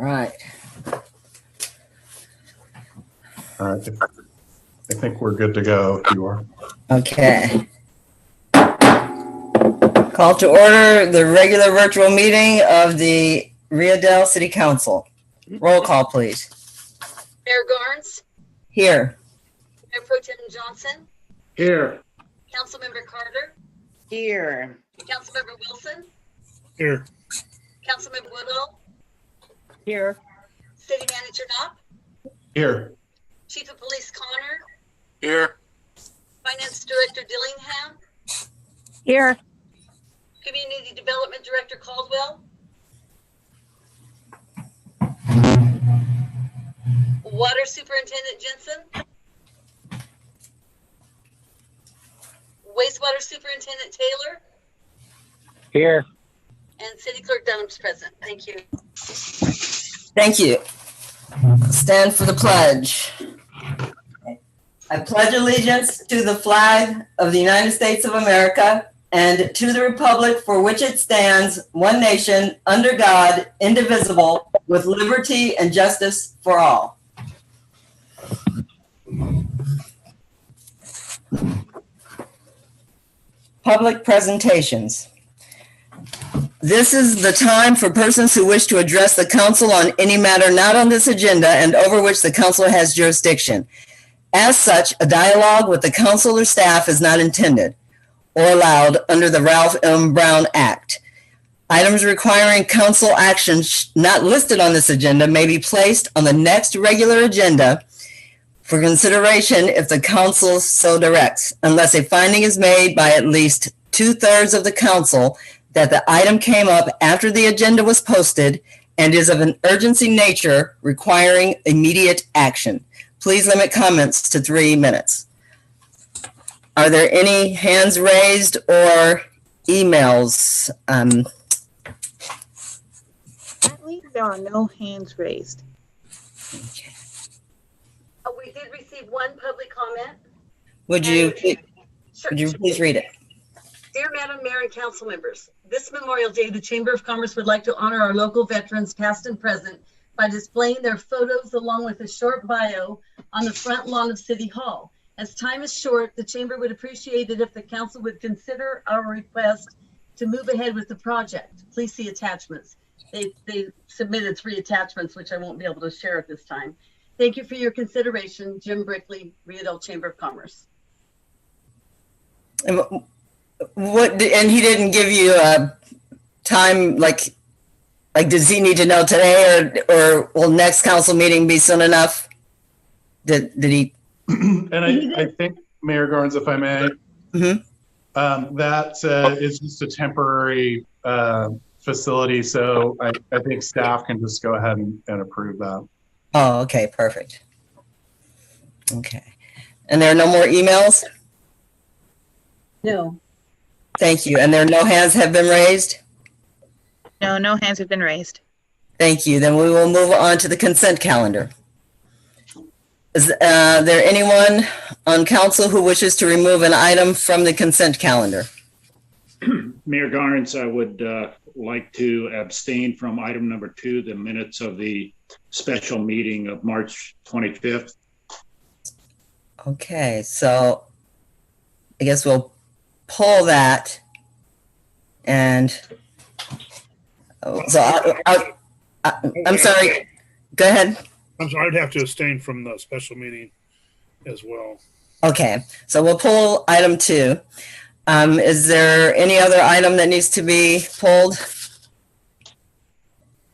right. All right. I think we're good to go if you are. Okay. Call to order the regular virtual meeting of the Rio Dell City Council. Roll call, please. Mayor Garnes. Here. Mayor Pro Tem Johnson. Here. Councilmember Carter. Here. Councilmember Wilson. Here. Councilmember Woodall. Here. City Manager Knopp. Here. Chief of Police Connor. Here. Finance Director Dillingham. Here. Community Development Director Caldwell. Water Superintendent Jensen. Wastewater Superintendent Taylor. Here. And City Clerk Dunham's present. Thank you. Thank you. Stand for the pledge. I pledge allegiance to the flag of the United States of America and to the republic for which it stands, one nation, under God, indivisible, with liberty and justice for all. Public presentations. This is the time for persons who wish to address the council on any matter not on this agenda and over which the council has jurisdiction. As such, a dialogue with the council or staff is not intended or allowed under the Ralph M. Brown Act. Items requiring council action not listed on this agenda may be placed on the next regular agenda for consideration if the council so directs, unless a finding is made by at least 2/3 of the council that the item came up after the agenda was posted and is of an urgency nature requiring immediate action. Please limit comments to 3 minutes. Are there any hands raised or emails? Currently, there are no hands raised. Okay. We did receive one public comment. Would you Sure. please read it? Dear Madam Mayor and council members, this Memorial Day, the Chamber of Commerce would like to honor our local veterans, past and present, by displaying their photos along with a short bio on the front lawn of City Hall. As time is short, the Chamber would appreciate it if the council would consider our request to move ahead with the project. Please see attachments. They submitted 3 attachments, which I won't be able to share at this time. Thank you for your consideration. Jim Brickley, Rio Dell Chamber of Commerce. And he didn't give you a time, like does he need to know today or will next council meeting be soon enough? Did he? And I think, Mayor Garnes, if I may, that is just a temporary facility. So I think staff can just go ahead and approve that. Oh, okay, perfect. Okay. And there are no more emails? No. Thank you. And there are no hands have been raised? No, no hands have been raised. Thank you. Then we will move on to the consent calendar. Is there anyone on council who wishes to remove an item from the consent calendar? Mayor Garnes, I would like to abstain from item number 2, the minutes of the special meeting of March 25th. Okay, so I guess we'll pull that. And so I'm sorry, go ahead. I'm sorry, I'd have to abstain from the special meeting as well. Okay, so we'll pull item 2. Is there any other item that needs to be pulled?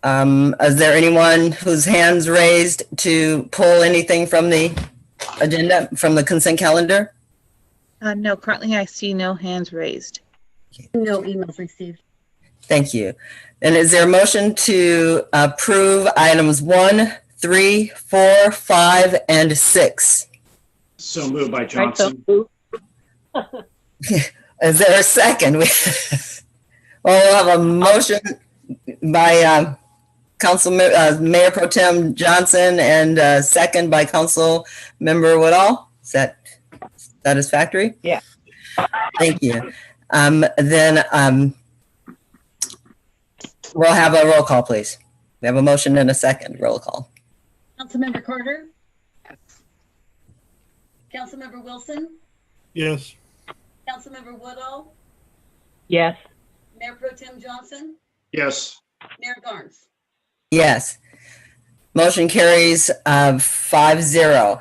Is there anyone whose hands raised to pull anything from the agenda, from the consent calendar? No, currently I see no hands raised. No emails received. Thank you. And is there a motion to approve items 1, 3, 4, 5, and 6? So moved by Johnson. Is there a second? Well, we'll have a motion by Mayor Pro Tem Johnson and a second by Council Member Woodall. Is that satisfactory? Yeah. Thank you. Then we'll have a roll call, please. We have a motion and a second. Roll call. Councilmember Carter? Councilmember Wilson? Yes. Councilmember Woodall? Yes. Mayor Pro Tem Johnson? Yes. Mayor Garnes? Yes. Motion carries 5-0.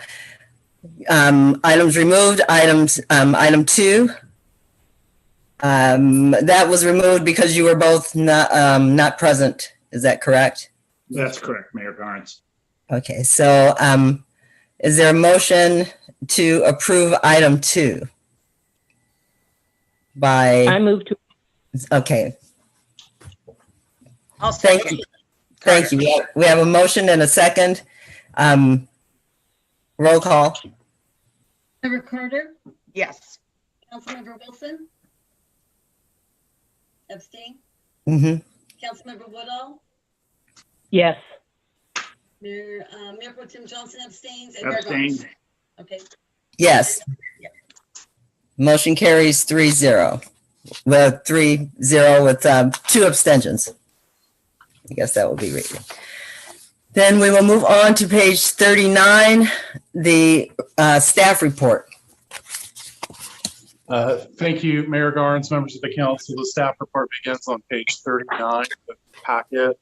Items removed, item 2. That was removed because you were both not present. Is that correct? That's correct, Mayor Garnes. Okay, so is there a motion to approve item 2? I move to. Okay, I'll thank second. you. Thank you. We have a motion and a second. Roll call. Councilmember Carter? Yes. Councilmember Wilson? Abstain? Mm-hmm. Councilmember Woodall? Yes. Mayor Pro Tem Johnson abstains. And Mayor Abstain. Garnes? Okay. Yes. Motion carries 3-0. Well, 3-0 with 2 abstentions. I guess that would be reading. Then we will move on to page 39, the staff report. Thank you, Mayor Garnes, members of the council. The staff report begins on page 39 of the packet.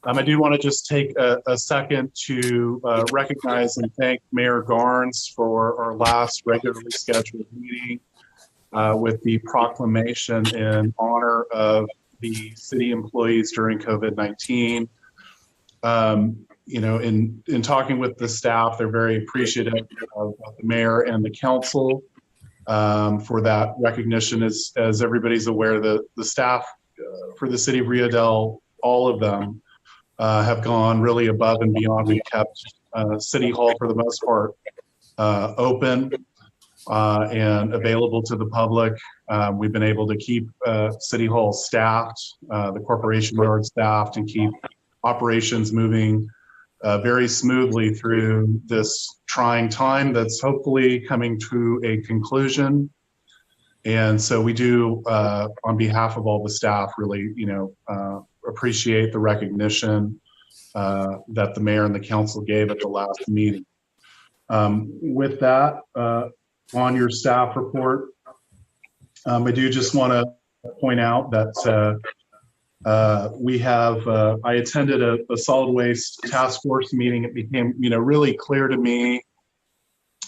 I do want to just take a second to recognize and thank Mayor Garnes for our last regularly scheduled meeting with the proclamation in honor of the city employees during COVID-19. You know, in talking with the staff, they're very appreciative of the mayor and the council for that recognition. As everybody's aware, the staff for the city of Rio Dell, all of them have gone really above and beyond. We've kept City Hall for the most part open and available to the public. We've been able to keep City Hall staffed, the corporation yard staffed, and keep operations moving very smoothly through this trying time that's hopefully coming to a conclusion. And so we do, on behalf of all the staff, really, appreciate the recognition that the mayor and the council gave at the last meeting. With that, on your staff report, I do just want to point out that we have, I attended a solid waste task force meeting. It became, really clear to me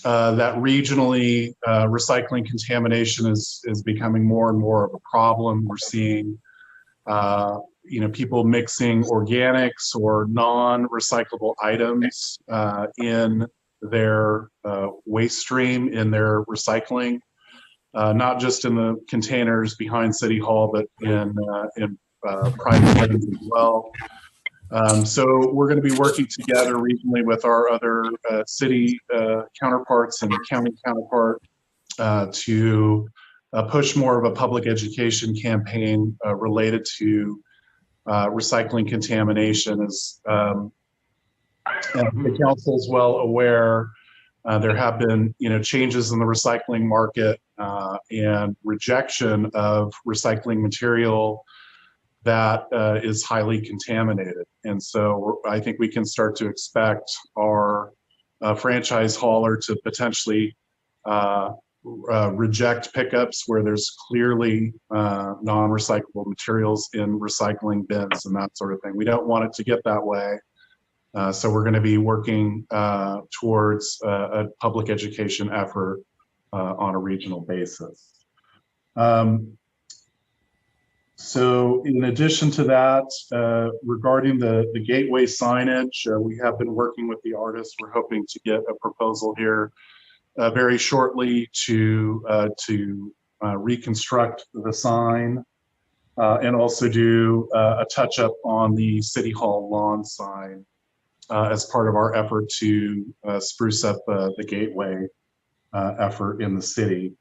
that regionally recycling contamination is becoming more and more of a problem. We're seeing, people mixing organics or non-recyclable items in their waste stream, in their recycling, not just in the containers behind City Hall, but in private items as well. So we're going to be working together regionally with our other city counterparts and county counterpart to push more of a public education campaign related to recycling contamination. As the council is well aware, there have been changes in the recycling market and rejection of recycling material that is highly contaminated. And so I think we can start to expect our franchise hauler to potentially reject pickups where there's clearly non-recyclable materials in recycling bins and that sort of thing. We don't want it to get that way. So we're going to be working towards a public education effort on a regional basis. So in addition to that, regarding the gateway signage, we have been working with the artists. We're hoping to get a proposal here very shortly to reconstruct the sign and also do a touch up on the City Hall lawn sign as part of our effort to spruce up the gateway effort in the city.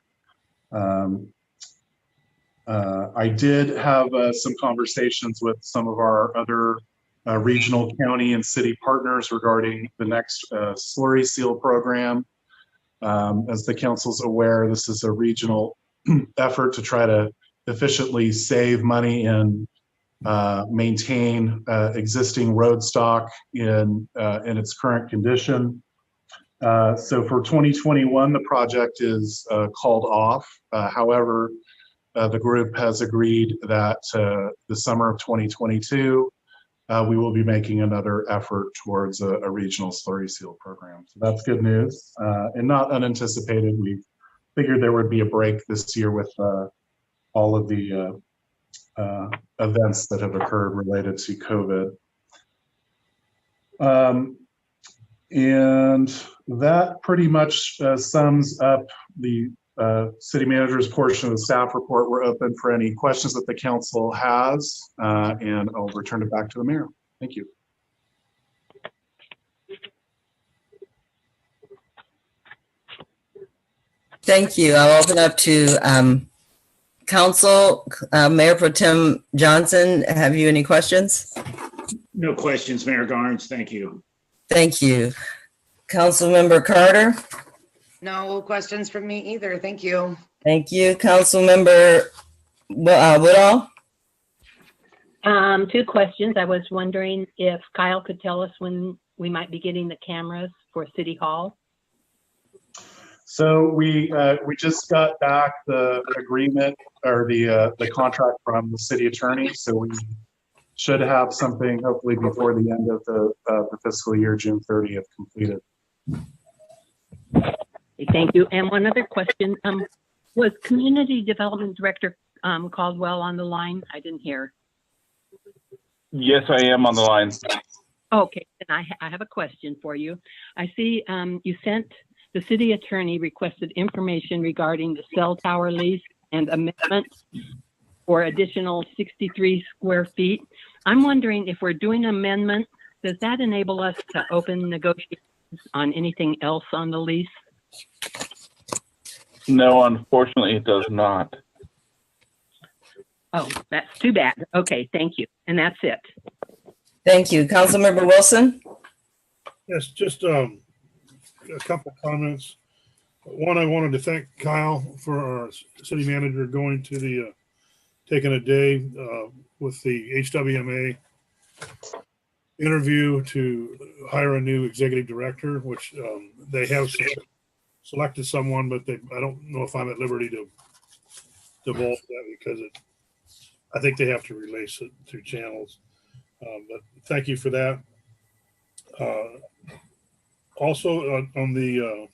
I did have some conversations with some of our other regional county and city partners regarding the next slurry seal program. As the council's aware, this is a regional effort to try to efficiently save money in maintain existing road stock in its current condition. So for 2021, the project is called off. However, the group has agreed that the summer of 2022, we will be making another effort towards a regional slurry seal program. So that's good news and not unanticipated. We figured there would be a break this year with all of the events that have occurred related to COVID. And that pretty much sums up the city manager's portion of the staff report. We're open for any questions that the council has, and I'll return it back to the mayor. Thank you. Thank you. I'll open up to council. Mayor Pro Tem Johnson, have you any questions? No questions, Mayor Garnes. Thank you. Thank you. Councilmember Carter? No questions from me either. Thank you. Thank you. Councilmember Woodall? Two questions. I was wondering if Kyle could tell us when we might be getting the cameras for City Hall. So we just got back the agreement or the contract from the city attorney. So we should have something hopefully before the end of the fiscal year, June 30th, completed. Thank you. And one other question, was Community Development Director Caldwell on the line? I didn't hear. Yes, I am on the line. Okay, and I have a question for you. I see you sent the city attorney requested information regarding the cell tower lease and amendments for additional 63 square feet. I'm wondering if we're doing an amendment, does that enable us to open negotiations on anything else on the lease? No, unfortunately, it does not. Oh, that's too bad. Okay, thank you. And that's it. Thank you. Councilmember Wilson? Yes, just a couple comments. One, I wanted to thank Kyle for our city manager going to the, taking a day with the HWMA interview to hire a new executive director, which they have selected someone, but I don't know if I'm at liberty to divulge that because I think they have to release it through channels. But thank you for that. Also on the,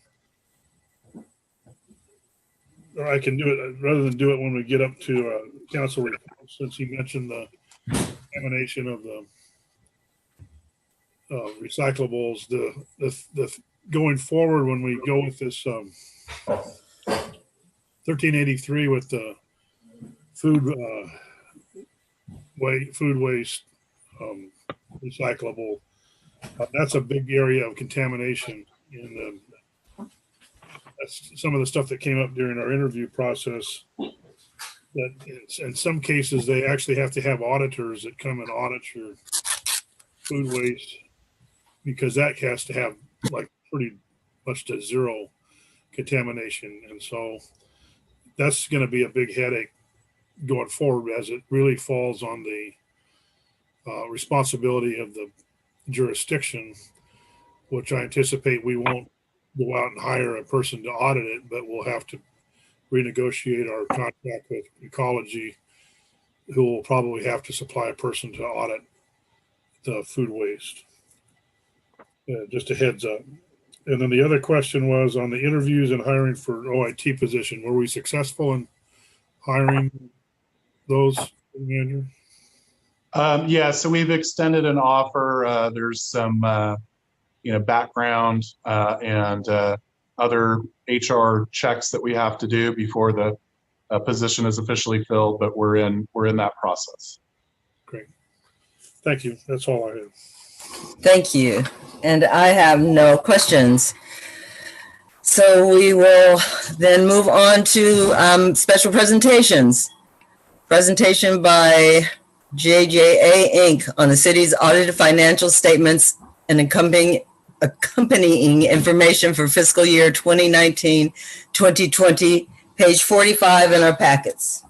or I can do it rather than do it when we get up to council reports, since you mentioned the contamination of the recyclables, the going forward when we go with this 1383 with the food waste recyclable, that's a big area of contamination. And that's some of the stuff that came up during our interview process. That in some cases they actually have to have auditors that come and audit your food waste, because that has to have like pretty much to zero contamination. And so that's going to be a big headache going forward, as it really falls on the responsibility of the jurisdiction, which I anticipate we won't go out and hire a person to audit it, but we'll have to renegotiate our contract with Ecology, who will probably have to supply a person to audit the food waste. Just a heads up. And then the other question was on the interviews and hiring for OIT position. Were we successful in hiring those, Andrew? Yeah, so we've extended an offer. There's some, background and other HR checks that we have to do before the position is officially filled, but we're in that process. Great. Thank you. That's all I have. Thank you. And I have no questions. So we will then move on to special presentations. Presentation by JJA Inc. on the city's audited financial statements and accompanying information for fiscal year 2019-2020, page 45 in our packets.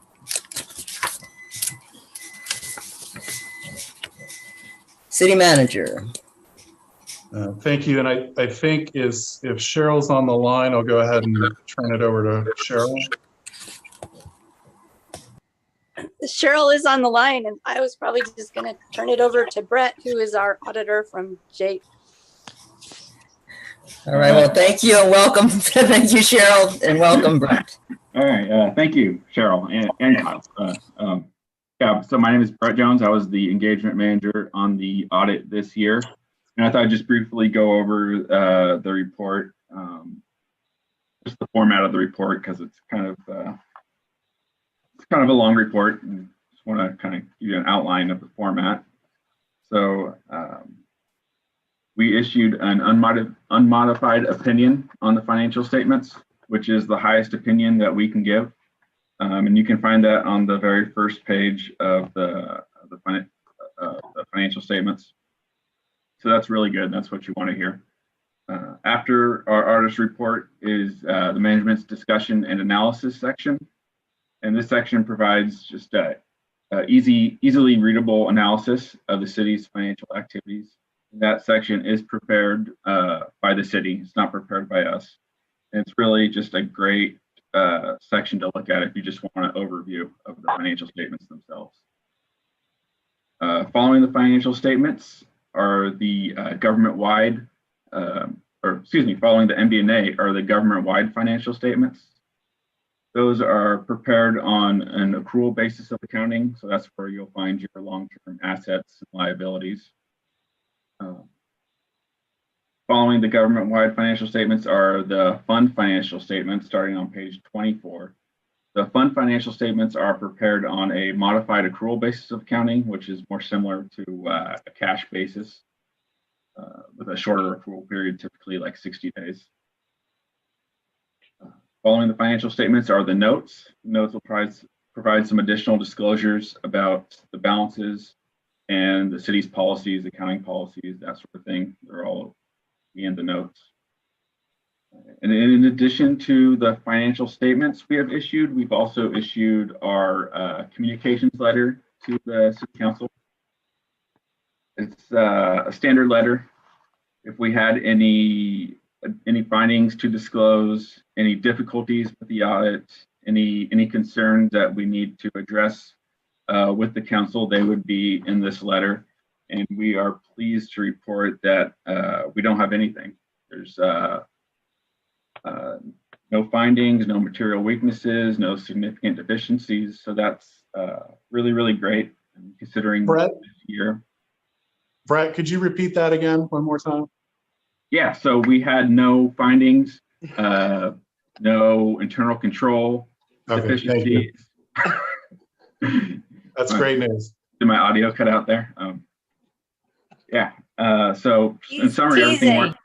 City Manager. Thank you. And I think if Cheryl's on the line, I'll go ahead and turn it over to Cheryl. Cheryl is on the line, and I was probably just going to turn it over to Brett, who is our auditor from Jake. All right. Well, thank you and welcome. Thank you, Cheryl, and welcome, Brett. All right. Thank you, Cheryl and Kyle. Yeah, so my name is Brett Jones. I was the engagement manager on the audit this year. And I thought I'd just briefly go over the report, just the format of the report, because it's kind of a long report, and just want to kind of give you an outline of the format. So we issued an unmodified opinion on the financial statements, which is the highest opinion that we can give. And you can find that on the very first page of the financial statements. So that's really good. That's what you want to hear. After our artist report is the management's discussion and analysis section. And this section provides just a easily readable analysis of the city's financial activities. That section is prepared by the city. It's not prepared by us. And it's really just a great section to look at if you just want an overview of the financial statements themselves. Following the financial statements are the government-wide, following the MD&A are the government-wide financial statements. Those are prepared on an accrual basis of accounting, so that's where you'll find your long-term assets and liabilities. Following the government-wide financial statements are the fund financial statements, starting on page 24. The fund financial statements are prepared on a modified accrual basis of accounting, which is more similar to a cash basis with a shorter accrual period, typically like 60 days. Following the financial statements are the notes. Notes will provide some additional disclosures about the balances and the city's policies, accounting policies, that sort of thing. They're all in the notes. And in addition to the financial statements we have issued, we've also issued our communications letter to the City Council. It's a standard letter. If we had any findings to disclose, any difficulties with the audit, any concerns that we need to address with the council, they would be in this letter. And we are pleased to report that we don't have anything. There's no findings, no material weaknesses, no significant deficiencies. So that's really, really great considering Brett, this year. Brett, could you repeat that again one more time? Yeah, so we had no findings, no internal control deficiencies. That's great news. Did my audio cut out there? Yeah, so in summary, everything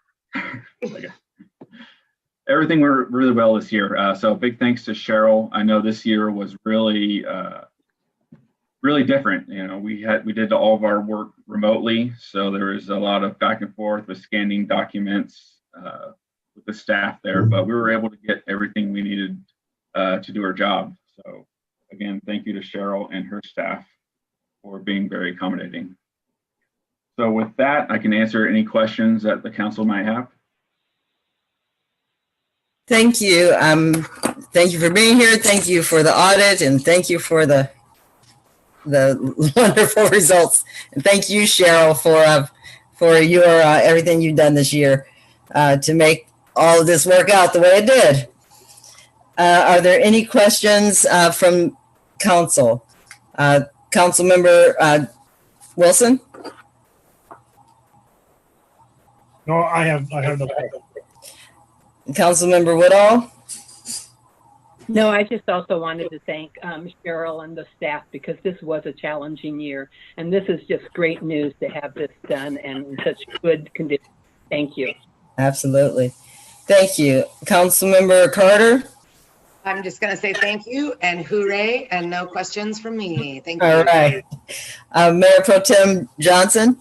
went really well this year. So big thanks to Cheryl. I know this year was really, really different. You know, we did all of our work remotely. So there was a lot of back and forth with scanning documents with the staff there, but we were able to get everything we needed to do our job. So again, thank you to Cheryl and her staff for being very accommodating. So with that, I can answer any questions that the council might have. Thank you. Thank you for being here. Thank you for the audit, and thank you for the wonderful results. And thank you, Cheryl, for your everything you've done this year to make all of this work out the way it did. Are there any questions from council? Council member Wilson? No, I have no problem. Councilmember Woodall? No, I just also wanted to thank Cheryl and the staff, because this was a challenging year, and this is just great news to have this done and in such good condition. Thank you. Absolutely. Thank you. Councilmember Carter? I'm just going to say thank you and hooray, and no questions from me. Thank you. All right. Mayor Pro Tem Johnson?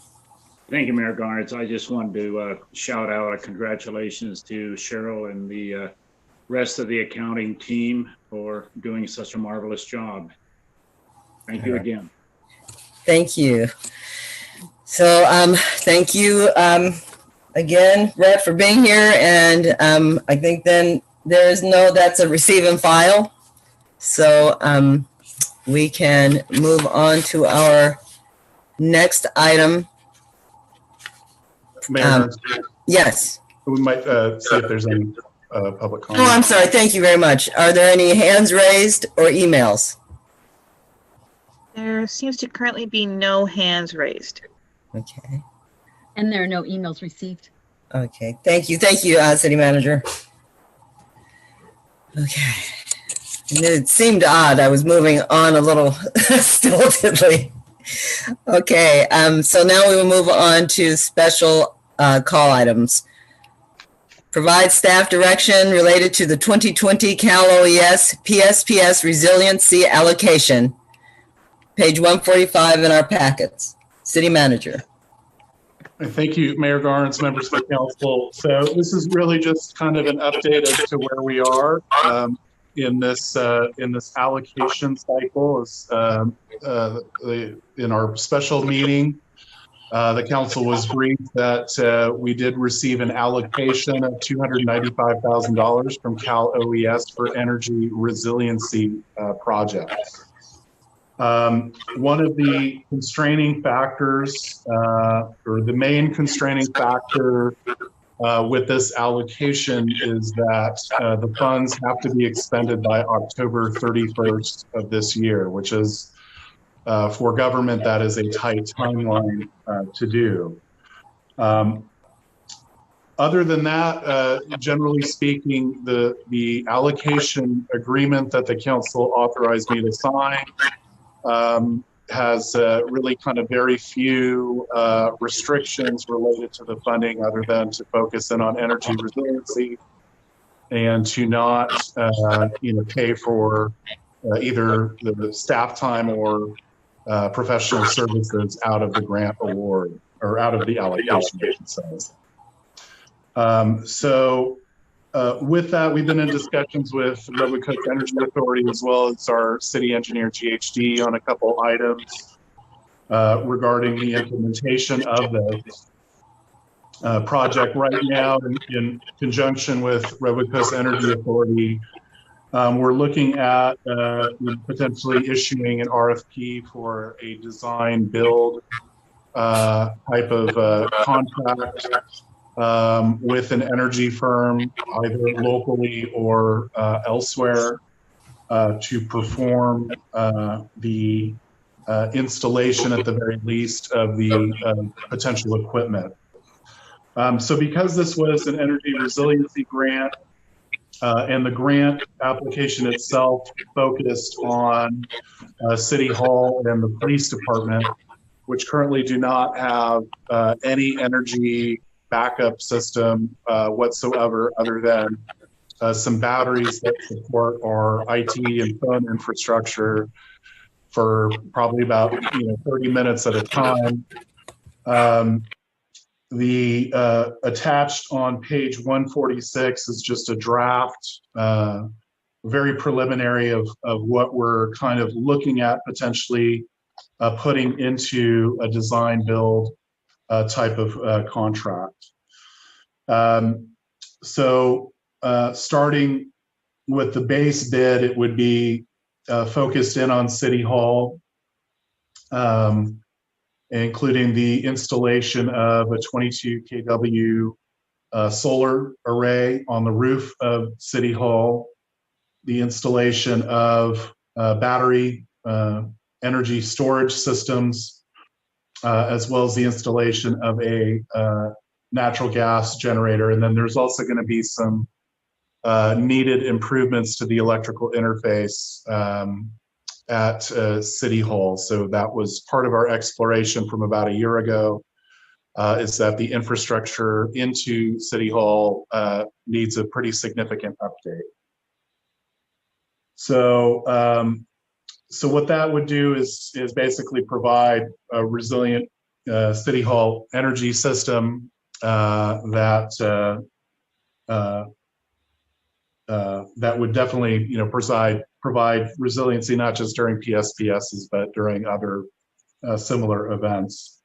Thank you, Mayor Garnes. I just wanted to shout out congratulations to Cheryl and the rest of the accounting team for doing such a marvelous job. Thank you again. Thank you. So thank you again, Brett, for being here. And I think then that's a receive and file. So we can move on to our next item. Mayor, Yes. we might see if there's any public Oh, comment. I'm sorry. Thank you very much. Are there any hands raised or emails? There seems to currently be no hands raised. Okay. And there are no emails received. Okay. Thank you. Thank you, City Manager. Okay. And it seemed odd. I was moving on a little stiltedly. Okay. So now we will move on to special call items. Provide staff direction related to the 2020 Cal OES PSPS resiliency allocation. Page 145 in our packets. City Manager. Thank you, Mayor Garnes, members of the council. So this is really just kind of an update as to where we are in this allocation cycle. In our special meeting, the council was briefed that we did receive an allocation of $295,000 from Cal OES for energy resiliency projects. One of the constraining factors, or the main constraining factor with this allocation is that the funds have to be expended by October 31st of this year, which is for government, that is a tight timeline to do. Other than that, generally speaking, the allocation agreement that the council authorized me to sign has really kind of very few restrictions related to the funding, other than to focus in on energy resiliency and to not pay for either the staff time or professional services out of the grant award or out of the allocation, I should say. With that, we've been in discussions with Redwood Coast Energy Authority as well as our city engineer GHD on a couple items regarding the implementation of this project. Right now, in conjunction with Redwood Coast Energy Authority, we're looking at potentially issuing an RFP for a design build type of contract with an energy firm, either locally or elsewhere, to perform the installation at the very least of the potential equipment. So because this was an energy resiliency grant, and the grant application itself focused on City Hall and the police department, which currently do not have any energy backup system whatsoever, other than some batteries that support our IT and phone infrastructure for probably about 30 minutes at a time. The attached on page 146 is just a draft, very preliminary of what we're kind of looking at potentially putting into a design build type of contract. Starting with the base bid, it would be focused in on City Hall, including the installation of a 22 kW solar array on the roof of City Hall, the installation of battery energy storage systems, as well as the installation of a natural gas generator. And then there's also going to be some needed improvements to the electrical interface at City Hall. So that was part of our exploration from about a year ago, is that the infrastructure into City Hall needs a pretty significant update. So what that would do is basically provide a resilient City Hall energy system that would definitely provide resiliency, not just during PSPSs, but during other similar events.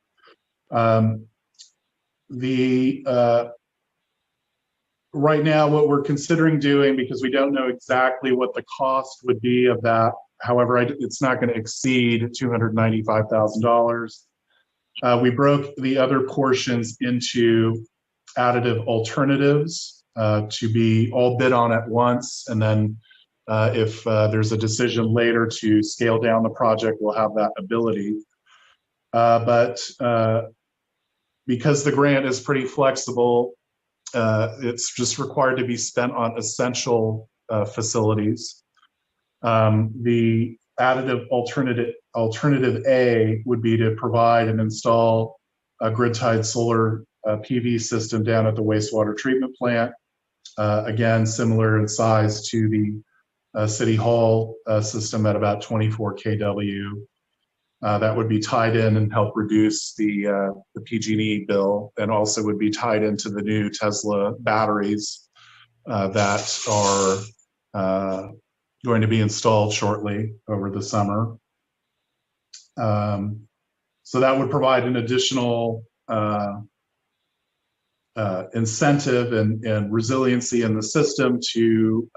Right now, what we're considering doing, because we don't know exactly what the cost would be of that, however, it's not going to exceed $295,000. We broke the other portions into additive alternatives to be all bid on at once. And then if there's a decision later to scale down the project, we'll have that ability. But because the grant is pretty flexible, it's just required to be spent on essential facilities. The additive alternative A would be to provide and install a grid-tied solar PV system down at the wastewater treatment plant. Again, similar in size to the City Hall system at about 24 kW. That would be tied in and help reduce the PG&E bill, and also would be tied into the new Tesla batteries that are going to be installed shortly over the summer. So that would provide an additional incentive and resiliency in the system to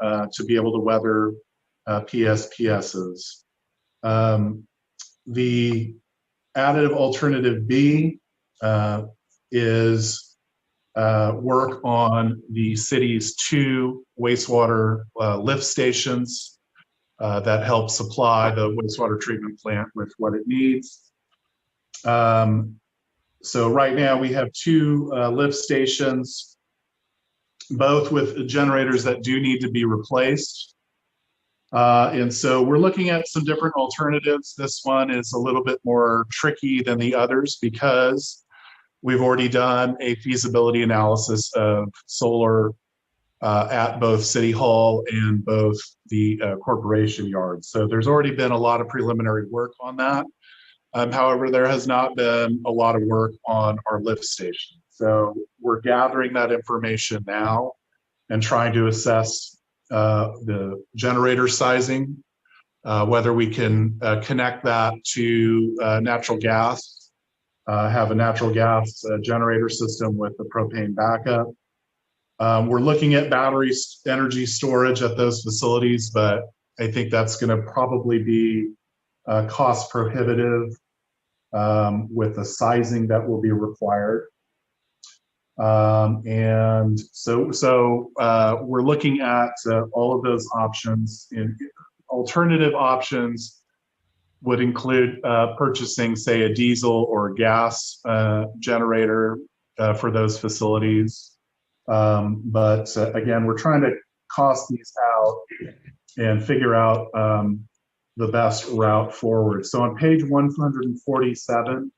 be able to weather PSPSs. The additive alternative B is work on the city's 2 wastewater lift stations that help supply the wastewater treatment plant with what it needs. So right now we have 2 lift stations, both with generators that do need to be replaced. And so we're looking at some different alternatives. This one is a little bit more tricky than the others because we've already done a feasibility analysis of solar at both City Hall and both the corporation yards. So there's already been a lot of preliminary work on that. However, there has not been a lot of work on our lift station. So we're gathering that information now and trying to assess the generator sizing, whether we can connect that to natural gas, have a natural gas generator system with a propane backup. We're looking at battery energy storage at those facilities, but I think that's going to probably be cost prohibitive with the sizing that will be required. And so we're looking at all of those options. And alternative options would include purchasing, say, a diesel or a gas generator for those facilities. But again, we're trying to cost these out and figure out the best route forward. So on page 147,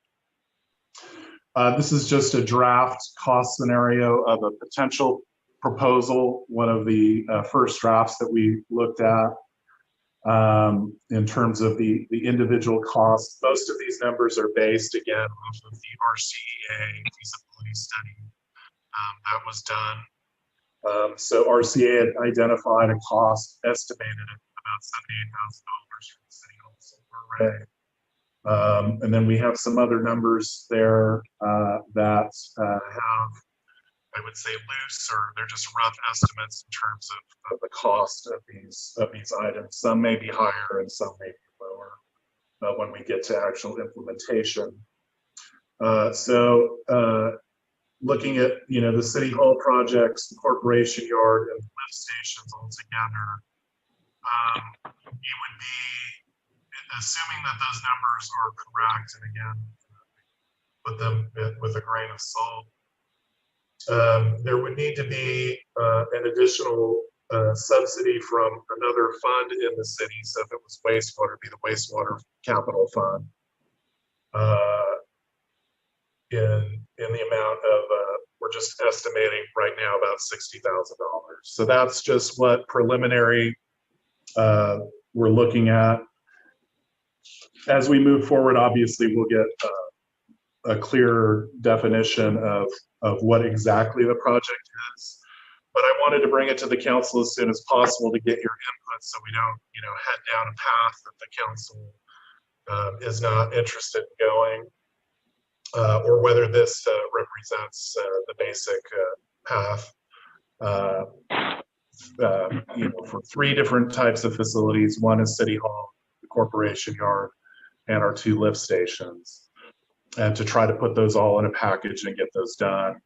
this is just a draft cost scenario of a potential proposal, one of the first drafts that we looked at in terms of the individual costs. Most of these numbers are based, again, off of the RCEA feasibility study that was done. So RCA had identified a cost estimated at about $78,000 for the City Hall solar array. And then we have some other numbers there that have, I would say, loose, or they're just rough estimates in terms of the cost of these items. Some may be higher and some may be lower when we get to actual implementation. Looking at the City Hall projects, the corporation yard, and lift stations all together, it would be, assuming that those numbers are correct, and again, put them with a grain of salt, there would need to be an additional subsidy from another fund in the city. So if it was wastewater, it'd be the wastewater capital fund in the amount of, we're just estimating right now about $60,000. So that's just what preliminary we're looking at. As we move forward, obviously, we'll get a clearer definition of what exactly the project is. But I wanted to bring it to the council as soon as possible to get your input, so we don't, head down a path that the council is not interested in going. or whether this represents the basic path. For 3 different types of facilities. One is City Hall, the Corporation Yard, and our 2 lift stations. And to try to put those all in a package and get those done,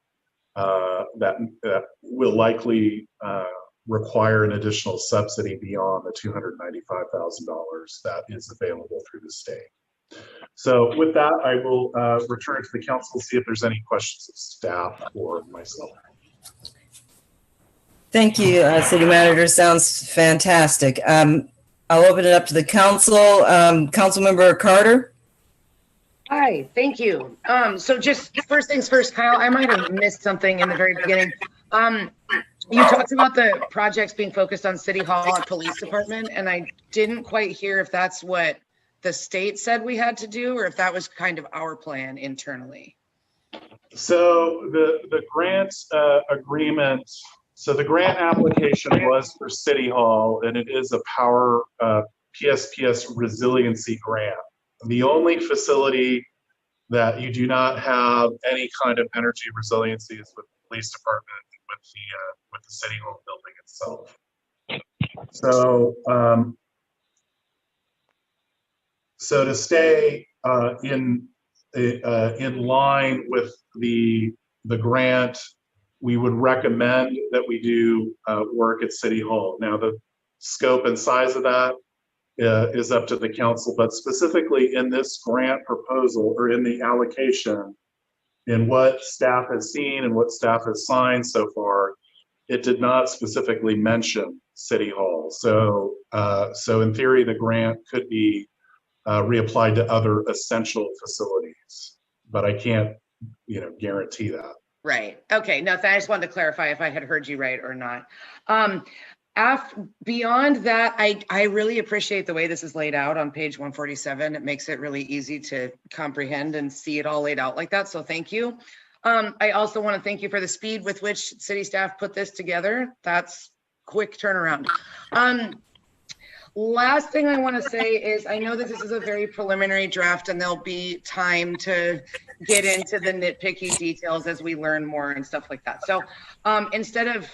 that will likely require an additional subsidy beyond the $295,000 that is available through the state. So with that, I will return to the council, see if there's any questions of staff or myself. Thank you, City Manager. Sounds fantastic. I'll open it up to the council. Councilmember Carter. Hi, thank you. So just first things first, Kyle, I might have missed something in the very beginning. You talked about the projects being focused on City Hall and Police Department, and I didn't quite hear if that's what the state said we had to do, or if that was kind of our plan internally. So the grant agreement, so the grant application was for City Hall, and it is a power PSPS resiliency grant. The only facility that you do not have any kind of energy resiliency is with the police department, with the City Hall building itself. So, so to stay in line with the grant, we would recommend that we do work at City Hall. Now, the scope and size of that is up to the council, but specifically in this grant proposal, or in the allocation, in what staff has seen and what staff has signed so far, it did not specifically mention City Hall. So, so in theory, the grant could be reapplied to other essential facilities, but I can't, guarantee that. Right. Okay. No, I just wanted to clarify if I had heard you right or not. Beyond that, I really appreciate the way this is laid out on page 147. It makes it really easy to comprehend and see it all laid out like that. So thank you. I also want to thank you for the speed with which city staff put this together. That's quick turnaround. Last thing I want to say is I know that this is a very preliminary draft and there'll be time to get into the nitpicky details as we learn more and stuff like that. So instead of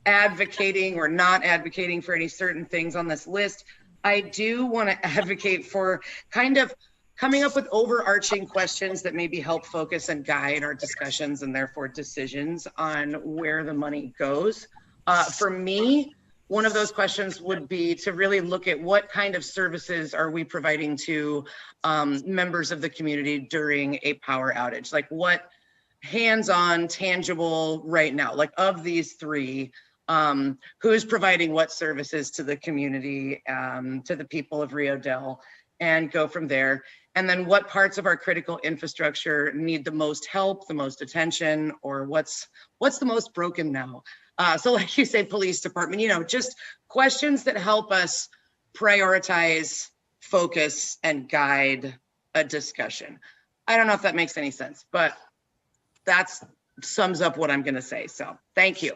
advocating or not advocating for any certain things on this list, I do want to advocate for kind of coming up with overarching questions that maybe help focus and guide our discussions and therefore decisions on where the money goes. For me, one of those questions would be to really look at what kind of services are we providing to members of the community during a power outage? Like what hands-on, tangible right now, like of these 3, who's providing what services to the community, to the people of Rio Dell, and go from there. And then what parts of our critical infrastructure need the most help, the most attention, or what's the most broken now? So like you say, police department, just questions that help us prioritize, focus, and guide a discussion. I don't know if that makes any sense, but that sums up what I'm going to say. So thank you.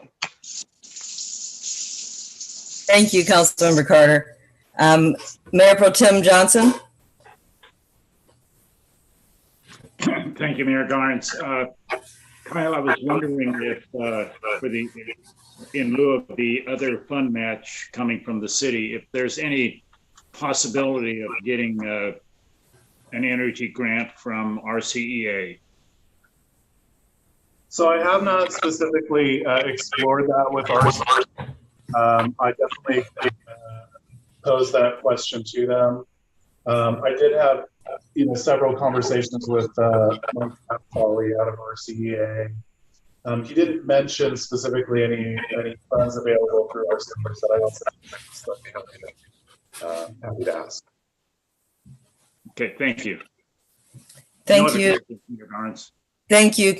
Thank you, Councilmember Carter. Mayor Pro Tem Johnson. Thank you, Mayor Garnes. Kyle, I was wondering if in lieu of the other fund match coming from the city, if there's any possibility of getting an energy grant from RCEA. So I have not specifically explored that with RCEA. I definitely posed that question to them. I did have several conversations with one colleague out of RCEA. He didn't mention specifically any funds available through RCEA, but I also happy to ask. Okay, thank you. Thank you. Thank you,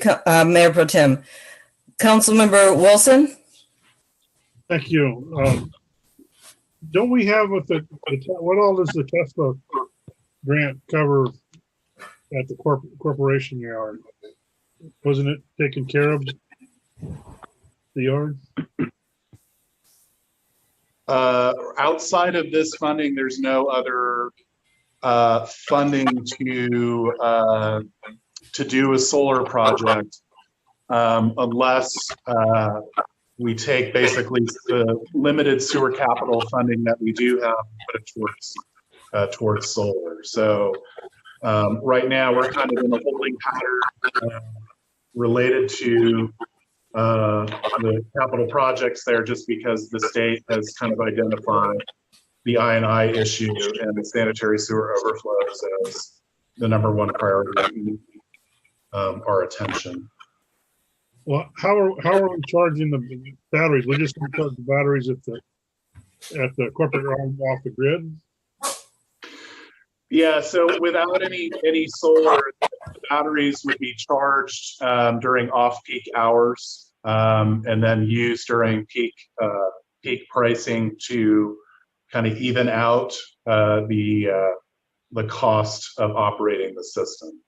Mayor Pro Tem. Councilmember Wilson. Thank you. Don't we have what all does the Tesla grant cover at the corporation yard? Wasn't it taken care of, the yard? Outside of this funding, there's no other funding to do a solar project unless we take basically the limited sewer capital funding that we do have and put it towards solar. So right now we're kind of in a holding pattern related to the capital projects there, just because the state has kind of identified the I&I issue and the sanitary sewer overflows as the #1 priority that needs our attention. Well, how are we charging the batteries? We just charge the batteries at the corporate arm off the grid? Yeah, so without any solar, the batteries would be charged during off-peak hours, and then used during peak pricing to kind of even out the cost of operating the system.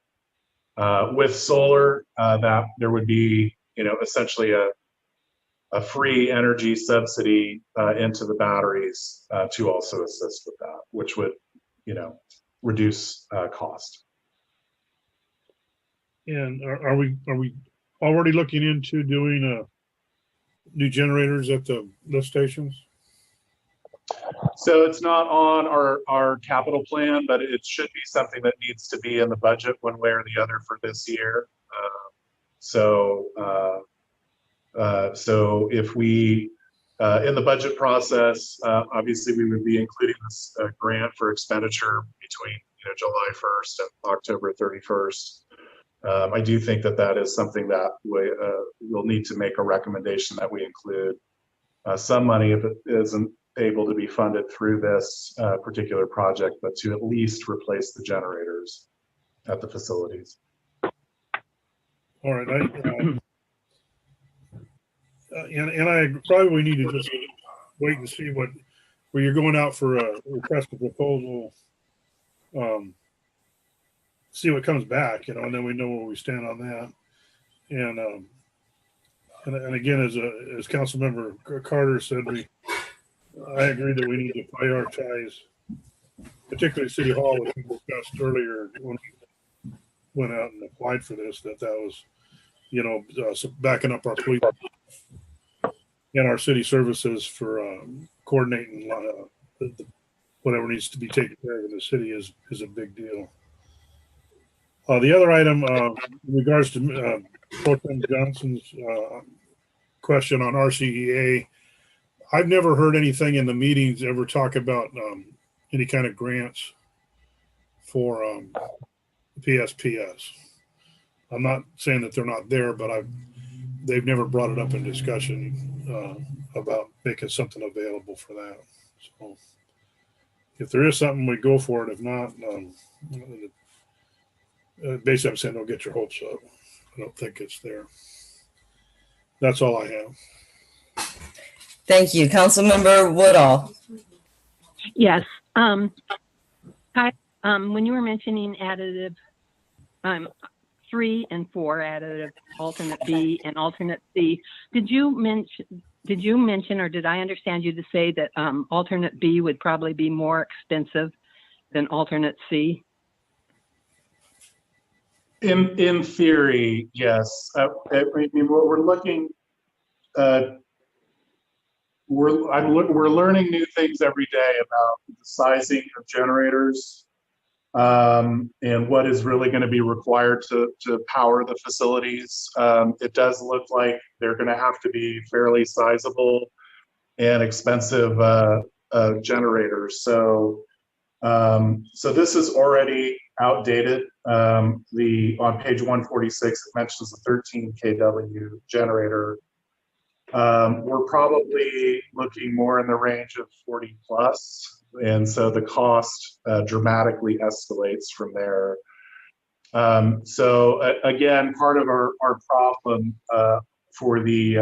With solar, that there would be, essentially a free energy subsidy into the batteries to also assist with that, which would, reduce cost. And are we already looking into doing new generators at the lift stations? So it's not on our capital plan, but it should be something that needs to be in the budget one way or the other for this year. So if we, in the budget process, obviously we would be including this grant for expenditure between July 1st and October 31st. I do think that is something that we'll need to make a recommendation that we include some money, if it isn't able to be funded through this particular project, but to at least replace the generators at the facilities. All right, and I probably need to just wait and see where you're going out for a request for proposal. See what comes back, and then we know where we stand on that. And again, as Councilmember Carter said, I agree that we need to prioritize, particularly City Hall, which we discussed earlier when we went out and applied for this, that was, backing up our police and our city services for coordinating whatever needs to be taken care of in the city is a big deal. The other item in regards to Pro Tem Johnson's question on RCEA, I've never heard anything in the meetings ever talk about any kind of grants for PSPS. I'm not saying that they're not there, but they've never brought it up in discussion about making something available for that. So if there is something, we go for it. If not, basically I'm saying don't get your hopes up. I don't think it's there. That's all I have. Thank you. Councilmember Woodall. Yes. Hi. When you were mentioning additive 3 and 4 additive, alternate B and alternate C, did you mention, or did I understand you to say that alternate B would probably be more expensive than alternate C? In theory, yes. I mean, what we're looking, we're learning new things every day about the sizing of generators and what is really going to be required to power the facilities. It does look like they're going to have to be fairly sizable and expensive generators. So this is already outdated. On page 146, it mentions a 13 kW generator. We're probably looking more in the range of 40 plus. And so the cost dramatically escalates from there. Again, part of our problem for the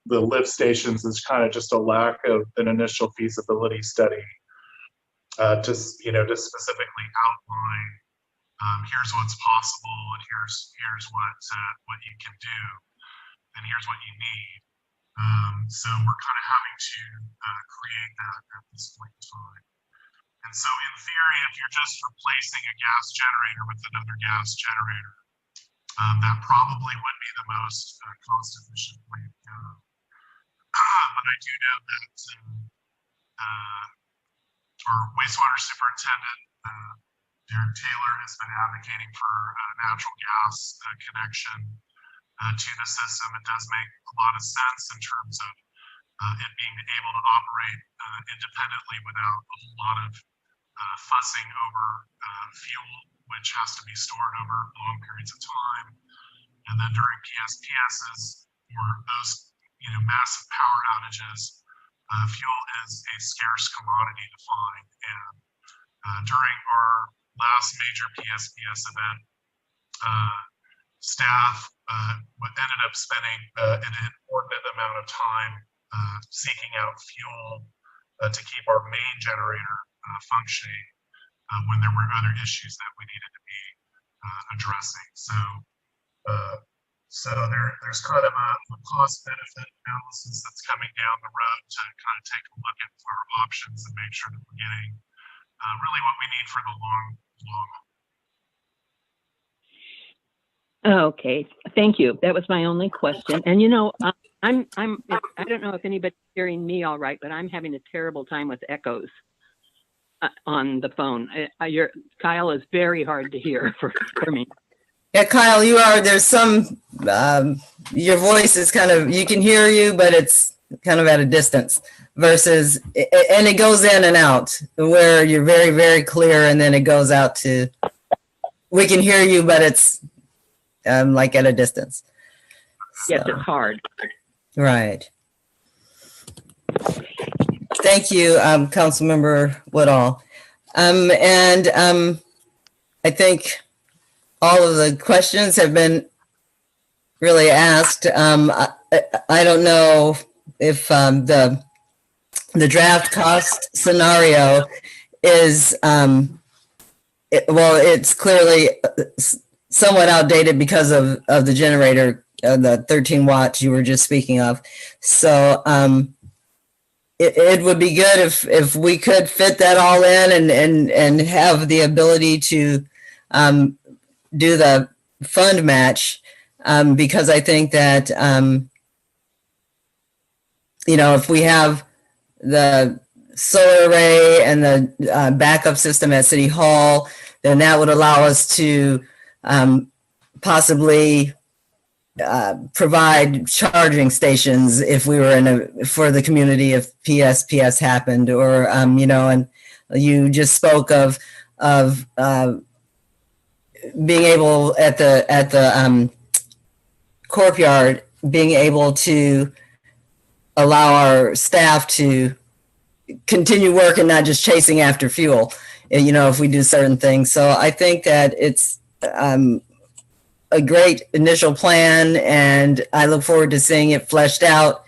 lift stations is kind of just a lack of an initial feasibility study to specifically outline here's what's possible and here's what you can do and here's what you need. So we're kind of having to create that at this point in time. And so in theory, if you're just replacing a gas generator with another gas generator, That probably would be the most cost-efficient way to go. But I do know that our wastewater superintendent, Derek Taylor, has been advocating for a natural gas connection to the system. It does make a lot of sense in terms of it being able to operate independently without a whole lot of fussing over fuel, which has to be stored over long periods of time. And then during PSPSs or those massive power outages, fuel is a scarce commodity to find. And during our last major PSPS event, staff ended up spending an inordinate amount of time seeking out fuel to keep our main generator functioning when there were other issues that we needed to be addressing. So there's kind of a cost benefit analysis that's coming down the road to kind of take a look at our options and make sure that we're getting really what we need for the long haul. Okay, thank you. That was my only question. And I don't know if anybody's hearing me all right, but I'm having a terrible time with echoes on the phone. Kyle is very hard to hear for me. Yeah, Kyle, there's some, your voice is you can hear you, but it's kind of at a distance versus, and it goes in and out where you're very, very clear. And then it goes out to, we can hear you, but it's like at a distance. Yes, it's hard. Right. Thank you, Councilmember Woodall. And I think all of the questions have been really asked. I don't know if the draft cost scenario is, it's clearly somewhat outdated because of the generator, the 13 watts you were just speaking of. So it would be good if we could fit that all in and have the ability to do the fund match, because I think that, if we have the solar array and the backup system at City Hall, then that would allow us to possibly provide charging stations if we were for the community if PSPS happened, or, and you just spoke of being able at the courtyard, being able to allow our staff to continue work and not just chasing after fuel, if we do certain things. So I think that it's a great initial plan, and I look forward to seeing it fleshed out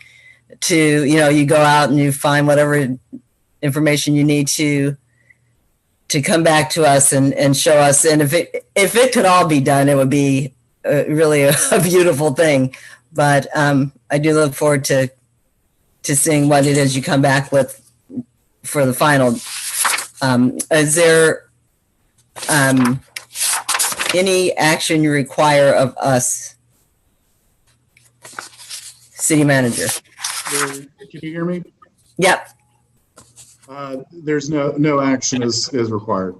to, you go out and you find whatever information you need to come back to us and show us. And if it could all be done, it would be really a beautiful thing. But I do look forward to seeing what it is you come back with for the final. Is there any action you require of us, City Manager? Can you hear me? Yep. There's no action is required.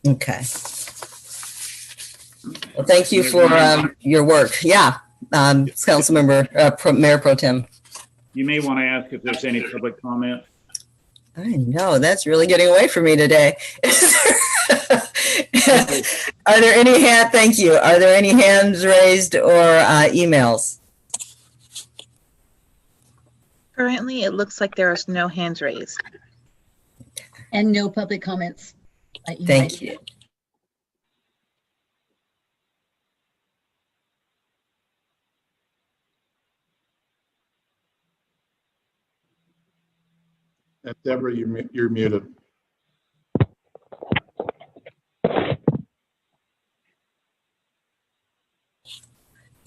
Okay. Well, thank you for your work. Yeah, Councilmember, Mayor Pro Tem. You may want to ask if there's any public comment. I know, that's really getting away from me today. Are there any thank you. Are there any hands raised or emails? Currently, it looks like there is no hands raised. And no public comments. Thank you. Deborah, you're muted.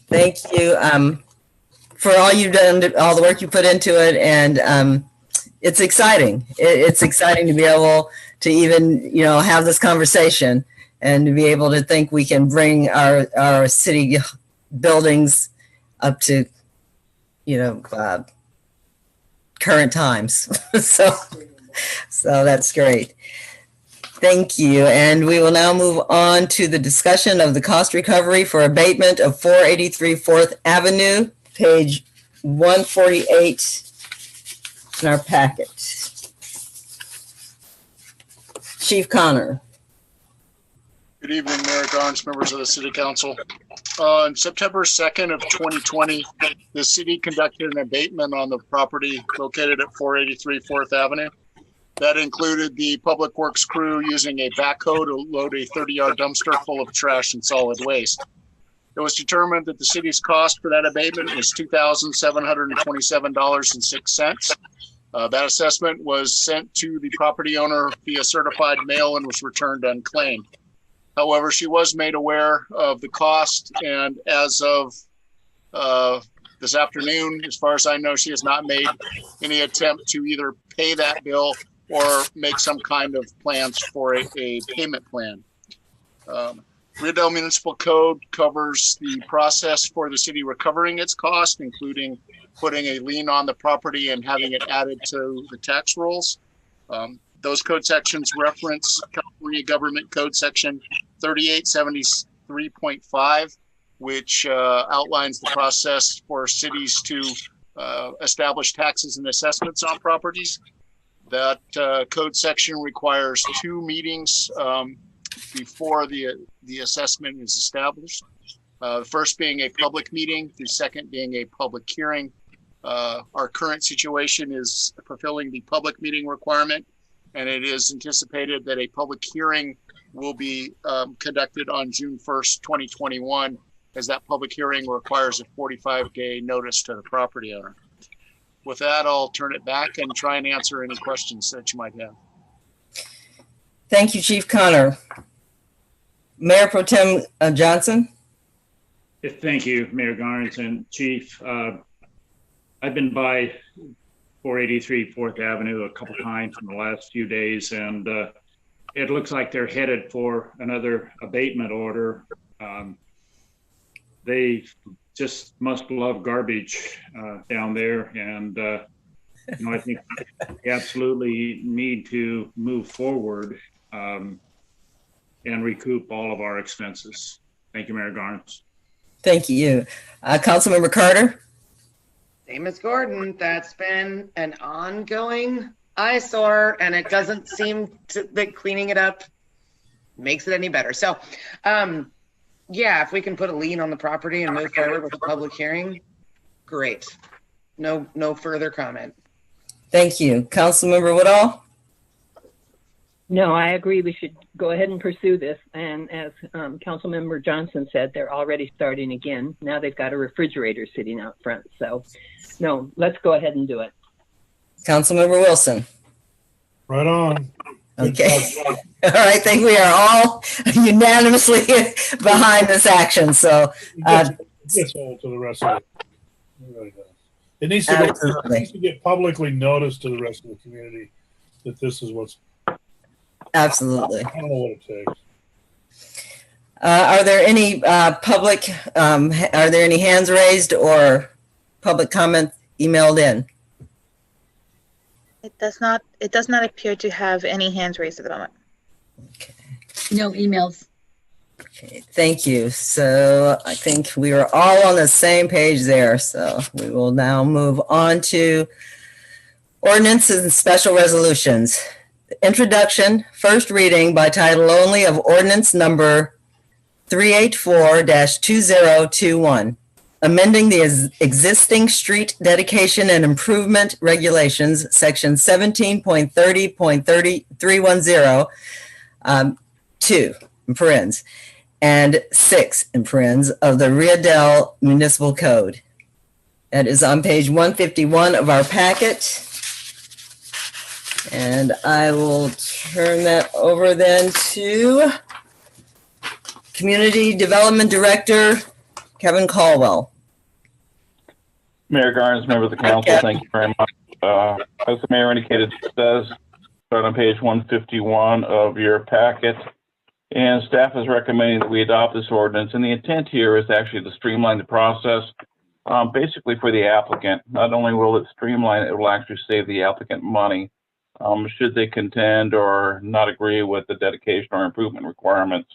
Thank you for all you've done, all the work you put into it, and it's exciting. It's exciting to be able to even, have this conversation. and to be able to think we can bring our city buildings up to, current times. So that's great. Thank you. And we will now move on to the discussion of the cost recovery for abatement of 483 4th Avenue, page 148 in our packet. Chief Connor. Good evening, Mayor Garnes, members of the City Council. On September 2nd of 2020, the city conducted an abatement on the property located at 483 4th Avenue. That included the Public Works crew using a backhoe to load a 30-yard dumpster full of trash and solid waste. It was determined that the city's cost for that abatement was $2,727.06. That assessment was sent to the property owner via certified mail and was returned unclaimed. However, she was made aware of the cost, and as of this afternoon, as far as I know, she has not made any attempt to either pay that bill or make some kind of plans for a payment plan. Rio Dell Municipal Code covers the process for the city recovering its cost, including putting a lien on the property and having it added to the tax rolls. Those code sections reference California Government Code Section 3873.5, which outlines the process for cities to establish taxes and assessments on properties. That code section requires 2 meetings before the assessment is established. The first being a public meeting, the second being a public hearing. Our current situation is fulfilling the public meeting requirement, and it is anticipated that a public hearing will be conducted on June 1st, 2021, as that public hearing requires a 45-day notice to the property owner. With that, I'll turn it back and try and answer any questions that you might have. Thank you, Chief Connor. Mayor Pro Tem Johnson. Thank you, Mayor Garnes and Chief. I've been by 483 4th Avenue a couple times in the last few days, and it looks like they're headed for another abatement order. They just must love garbage down there, and I think we absolutely need to move forward and recoup all of our expenses. Thank you, Mayor Garnes. Thank you. Councilmember Carter. Same as Gordon, that's been an ongoing eyesore, and it doesn't seem that cleaning it up makes it any better. So, yeah, if we can put a lien on the property and move forward with a public hearing, great. No further comment. Thank you. Councilmember Woodall? No, I agree. We should go ahead and pursue this. And as Councilmember Johnson said, they're already starting again. Now they've got a refrigerator sitting out front. So, no, let's go ahead and do it. Councilmember Wilson? Right on. Okay. All right. I think we are all unanimously behind this action. So it's all to the rest of it. It really does. It needs to get publicly noticed to the rest of the community that this is what's. Absolutely. I don't know what it takes. Are there any public? Are there any hands raised or public comment emailed in? It does not appear to have any hands raised at the moment. Okay. No emails. Okay, thank you. So I think we are all on the same page there. So we will now move on to ordinances and special resolutions. Introduction, first reading by title only of ordinance number 384-2021. Amending the existing street dedication and improvement regulations, section 17.30.310, 2 in parens, and 6 in parens of the Rio Dell Municipal Code. That is on page 151 of our packet. And I will turn that over then to Community Development Director, Kevin Caldwell. Mayor Garnes, members of the council, thank you very much. As the mayor indicated, it says, start on page 151 of your packet. And staff is recommending that we adopt this ordinance. And the intent here is actually to streamline the process, basically for the applicant. Not only will it streamline it, it will actually save the applicant money should they contend or not agree with the dedication or improvement requirements.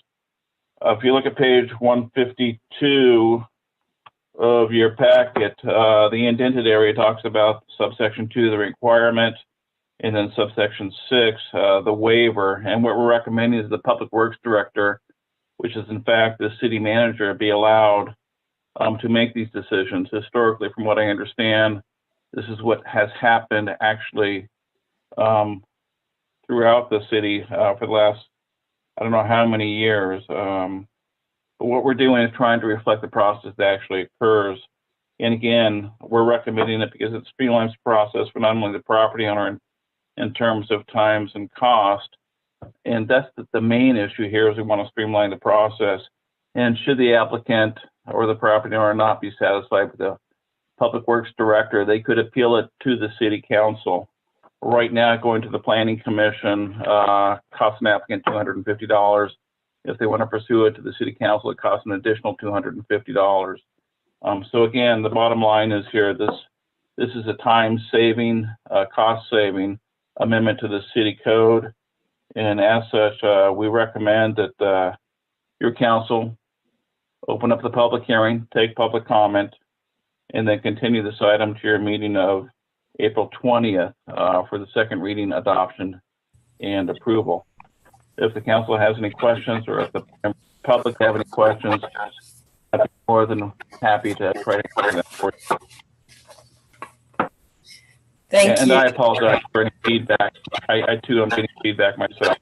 If you look at page 152 of your packet, the indented area talks about subsection 2, the requirement, and then subsection 6, the waiver. And what we're recommending is the Public Works Director, which is in fact the city manager, be allowed to make these decisions. Historically, from what I understand, this is what has happened actually throughout the city for the last, I don't know how many years. But what we're doing is trying to reflect the process that actually occurs. And again, we're recommending it because it streamlines the process for not only the property owner in terms of times and cost. And that's the main issue here is we want to streamline the process. And should the applicant or the property owner not be satisfied with the Public Works Director, they could appeal it to the City Council. Right now, going to the Planning Commission costs an applicant $250. If they want to pursue it to the City Council, it costs an additional $250. So again, the bottom line is here, this is a time-saving, cost-saving amendment to the city code. And as such, we recommend that your council open up the public hearing, take public comment, and then continue this item to your meeting of April 20th for the second reading, adoption, and approval. If the council has any questions or if the public have any questions, I'd be more than happy to try to answer them for you. Thank and you. I apologize for any feedback. I too am getting feedback myself.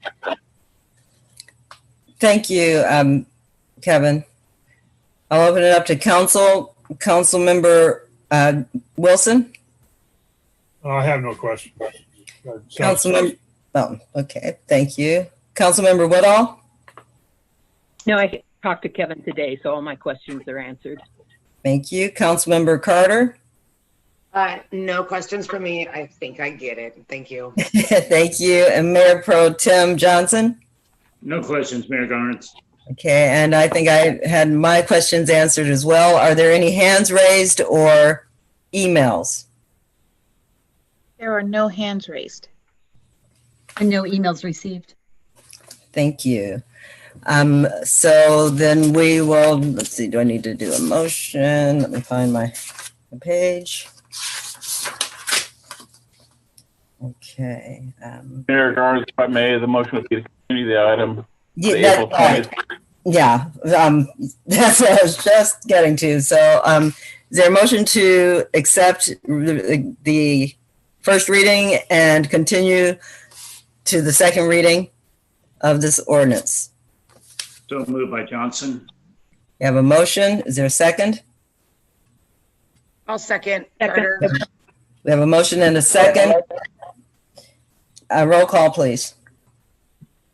Thank you, Kevin. I'll open it up to council. Councilmember Wilson? I have no questions. Councilmember, oh, okay, thank you. Councilmember Woodall? No, I talked to Kevin today, so all my questions are answered. Thank you. Councilmember Carter? No questions for me. I think I get it. Thank you. Thank you. And Mayor Pro Tem Johnson? No questions, Mayor Garnes. Okay, and I think I had my questions answered as well. Are there any hands raised or emails? There are no hands raised. And no emails received. Thank you. So then we will, let's see, do I need to do a motion? Let me find my page. Okay. Mayor Garnes, if I may, the motion would be to continue the item. Yeah, to April 20th. Yeah, that's what I was just getting to. So is there a motion to accept the first reading and continue to the second reading of this ordinance? So moved by Johnson. You have a motion. Is there a second? I'll second. Second. Carter. We have a motion and a second. Roll call, please.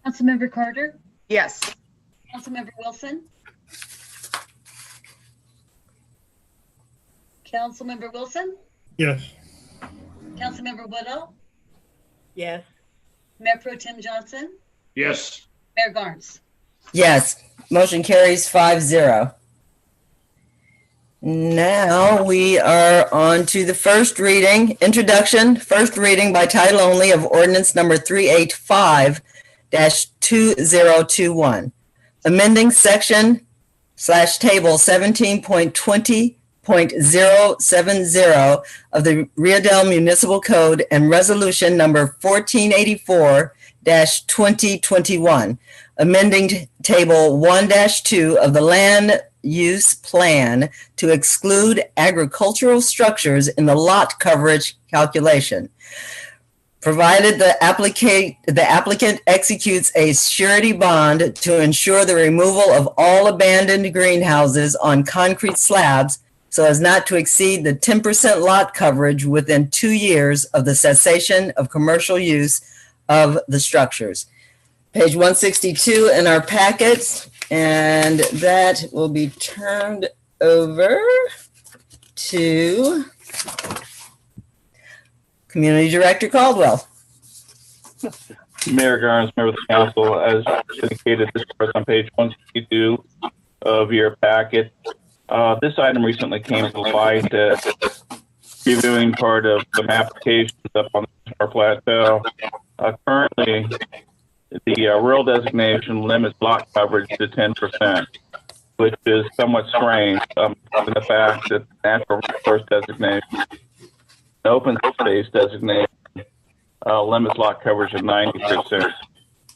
Councilmember Carter? Yes. Councilmember Wilson? Councilmember Wilson? Yes. Councilmember Woodall? Yes. Mayor Pro Tem Johnson? Yes. Mayor Garnes? Yes, motion carries 5-0. Now we are on to the first reading, introduction, first reading by title only of ordinance number 385-2021, amending section / table 17.20.070 of the Rio Dell Municipal Code and resolution number 1484-2021, amending table 1-2 of the land use plan to exclude agricultural structures in the lot coverage calculation. Provided the applicant executes a surety bond to ensure the removal of all abandoned greenhouses on concrete slabs so as not to exceed the 10% lot coverage within 2 years of the cessation of commercial use of the structures. Page 162 in our packets, and that will be turned over to Community Director Caldwell. Mayor Garnes, member of the council, as indicated, this is on page 162 of your packet. This item recently came to light reviewing part of some applications up on our plateau. Currently, the rural designation limits lot coverage to 10%, which is somewhat strange, given the fact that natural resource designation, open space designation, limits lot coverage of 90%.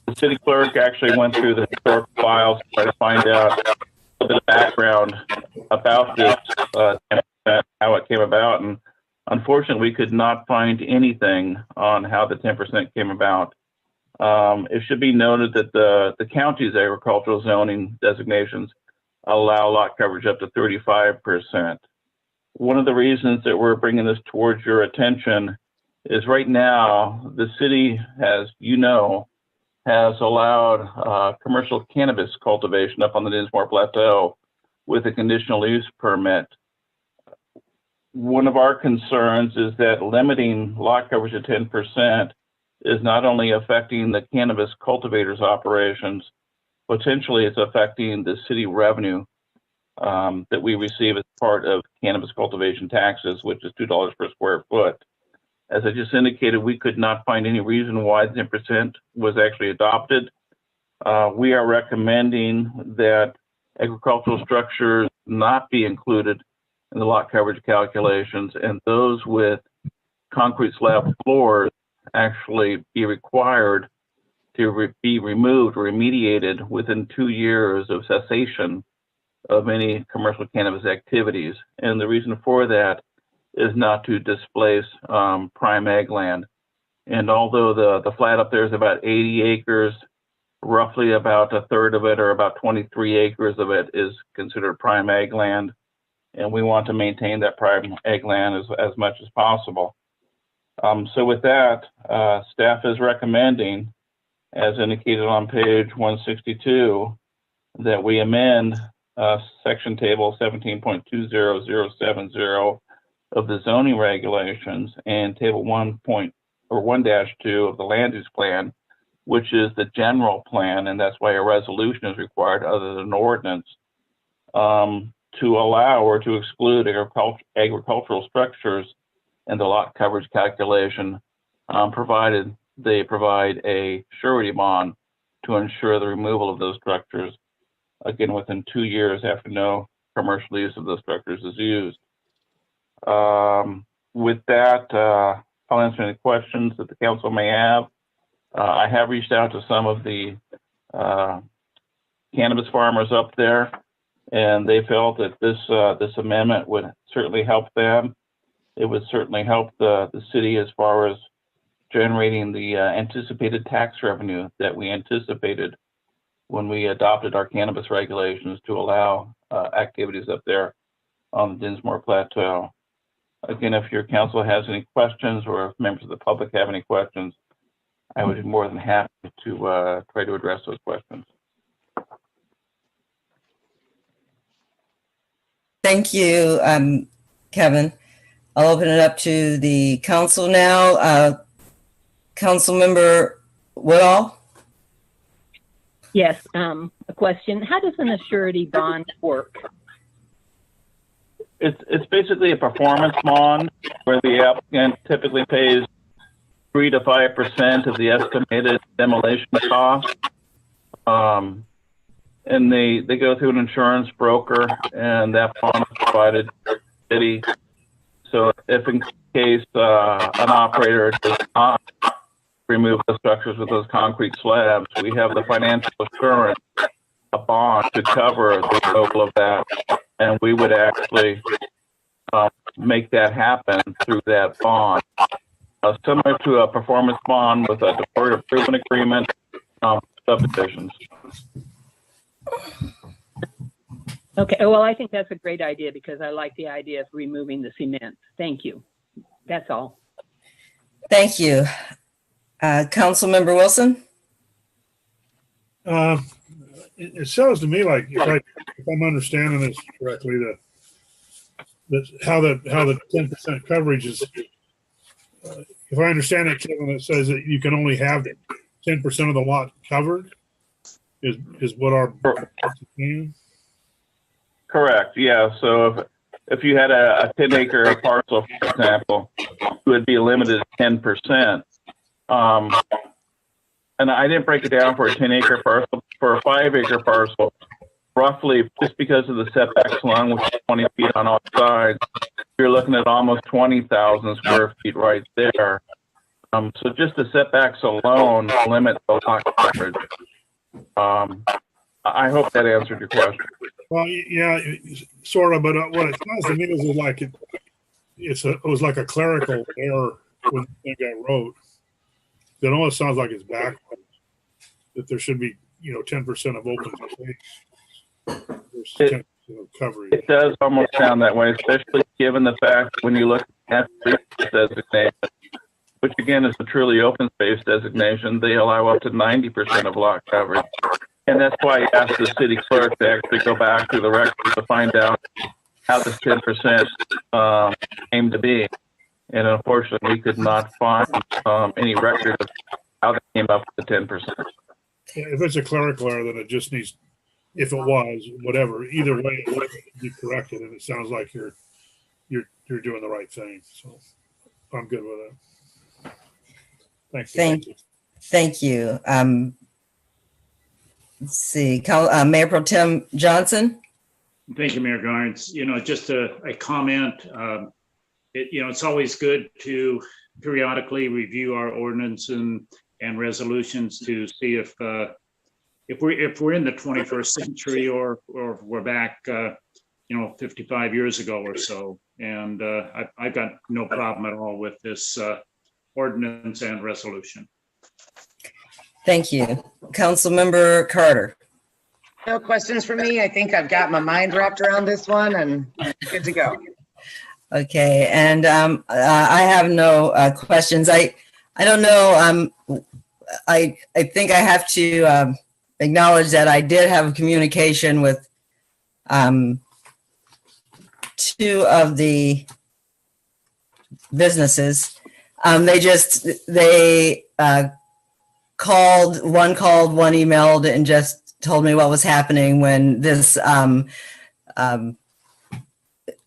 The city clerk actually went through the historic files to try to find out a little bit of background about this 10%, how it came about, and unfortunately, we could not find anything on how the 10% came about. It should be noted that the county's agricultural zoning designations allow lot coverage up to 35%. One of the reasons that we're bringing this towards your attention is right now, the city has allowed commercial cannabis cultivation up on the Dinsmore Plateau with a conditional use permit. One of our concerns is that limiting lot coverage to 10% is not only affecting the cannabis cultivators' operations, potentially it's affecting the city revenue that we receive as part of cannabis cultivation taxes, which is $2 per square foot. As I just indicated, we could not find any reason why 10% was actually adopted. We are recommending that agricultural structures not be included in the lot coverage calculations, and those with concrete slab floors actually be required to be removed or remediated within 2 years of cessation of any commercial cannabis activities. And the reason for that is not to displace prime ag land. And although the flat up there is about 80 acres, roughly about a third of it, or about 23 acres of it, is considered prime ag land. And we want to maintain that prime ag land as much as possible. So with that, staff is recommending, as indicated on page 162, that we amend section table 17.20070 of the zoning regulations and table 1-2 of the land use plan, which is the general plan, and that's why a resolution is required other than an ordinance, to allow or to exclude agricultural structures in the lot coverage calculation, provided they provide a surety bond to ensure the removal of those structures, again, within 2 years after no commercial use of those structures is used. With that, I'll answer any questions that the council may have. I have reached out to some of the cannabis farmers up there, and they felt that this amendment would certainly help them. It would certainly help the city as far as generating the anticipated tax revenue that we anticipated when we adopted our cannabis regulations to allow activities up there on the Dinsmore Plateau. Again, if your council has any questions or if members of the public have any questions, I would be more than happy to try to address those questions. Thank you, Kevin. I'll open it up to the council now. Councilmember Woodall? Yes, a question. How does an Assurity bond work? It's basically a performance bond where the applicant typically pays 3 to 5% of the estimated demolition cost. And they go through an insurance broker, and that bond is provided to the city. So if in case an operator does not remove the structures with those concrete slabs, we have the financial assurance, a bond to cover the removal of that, and we would actually make that happen through that bond. Similar to a performance bond with a deferred improvement agreement, subdivisions. Okay, well, I think that's a great idea because I like the idea of removing the cement. Thank you. That's all. Thank you. Councilmember Wilson? It sounds to me like if I'm understanding this correctly, how the 10% coverage is. If I understand it, Kevin, it says that you can only have 10% of the lot covered is what our plan. Correct. Yeah. So if you had a 10-acre parcel, for example, it would be limited to 10%. And I didn't break it down for a 10-acre parcel. For a 5-acre parcel, roughly, just because of the setbacks along with 20 feet on all sides, you're looking at almost 20,000 square feet right there. So just the setbacks alone limit the lot coverage. I hope that answered your question. Well, yeah, sort of, but what it sounds to me is like it was like a clerical error when the thing got wrote. It almost sounds like it's backwards. That there should be, 10% of open space versus 10% of coverage. It does almost sound that way, especially given the fact when you look at the designation, which again is a truly open space designation, they allow up to 90% of lot coverage. And that's why I asked the city clerk to actually go back through the records to find out how this 10% came to be. And unfortunately, we could not find any record of how they came up with the 10%. Yeah, if it's a clerical error, then it just needs, if it was, whatever, either way, it would be corrected. And it sounds like you're doing the right thing. So I'm good with it. Thank you. Thank you. Let's see, Mayor Pro Tem Johnson. Thank you, Mayor Garnes. Just a comment. It's always good to periodically review our ordinance and resolutions to see if we're in the 21st century or if we're back 55 years ago or so. And I've got no problem at all with this ordinance and resolution. Thank you. Councilmember Carter. No questions for me. I think I've got my mind wrapped around this one and good to go. Okay, and I have no questions. I don't know. I think I have to acknowledge that I did have a communication with two of the businesses. They called, one emailed, and just told me what was happening when this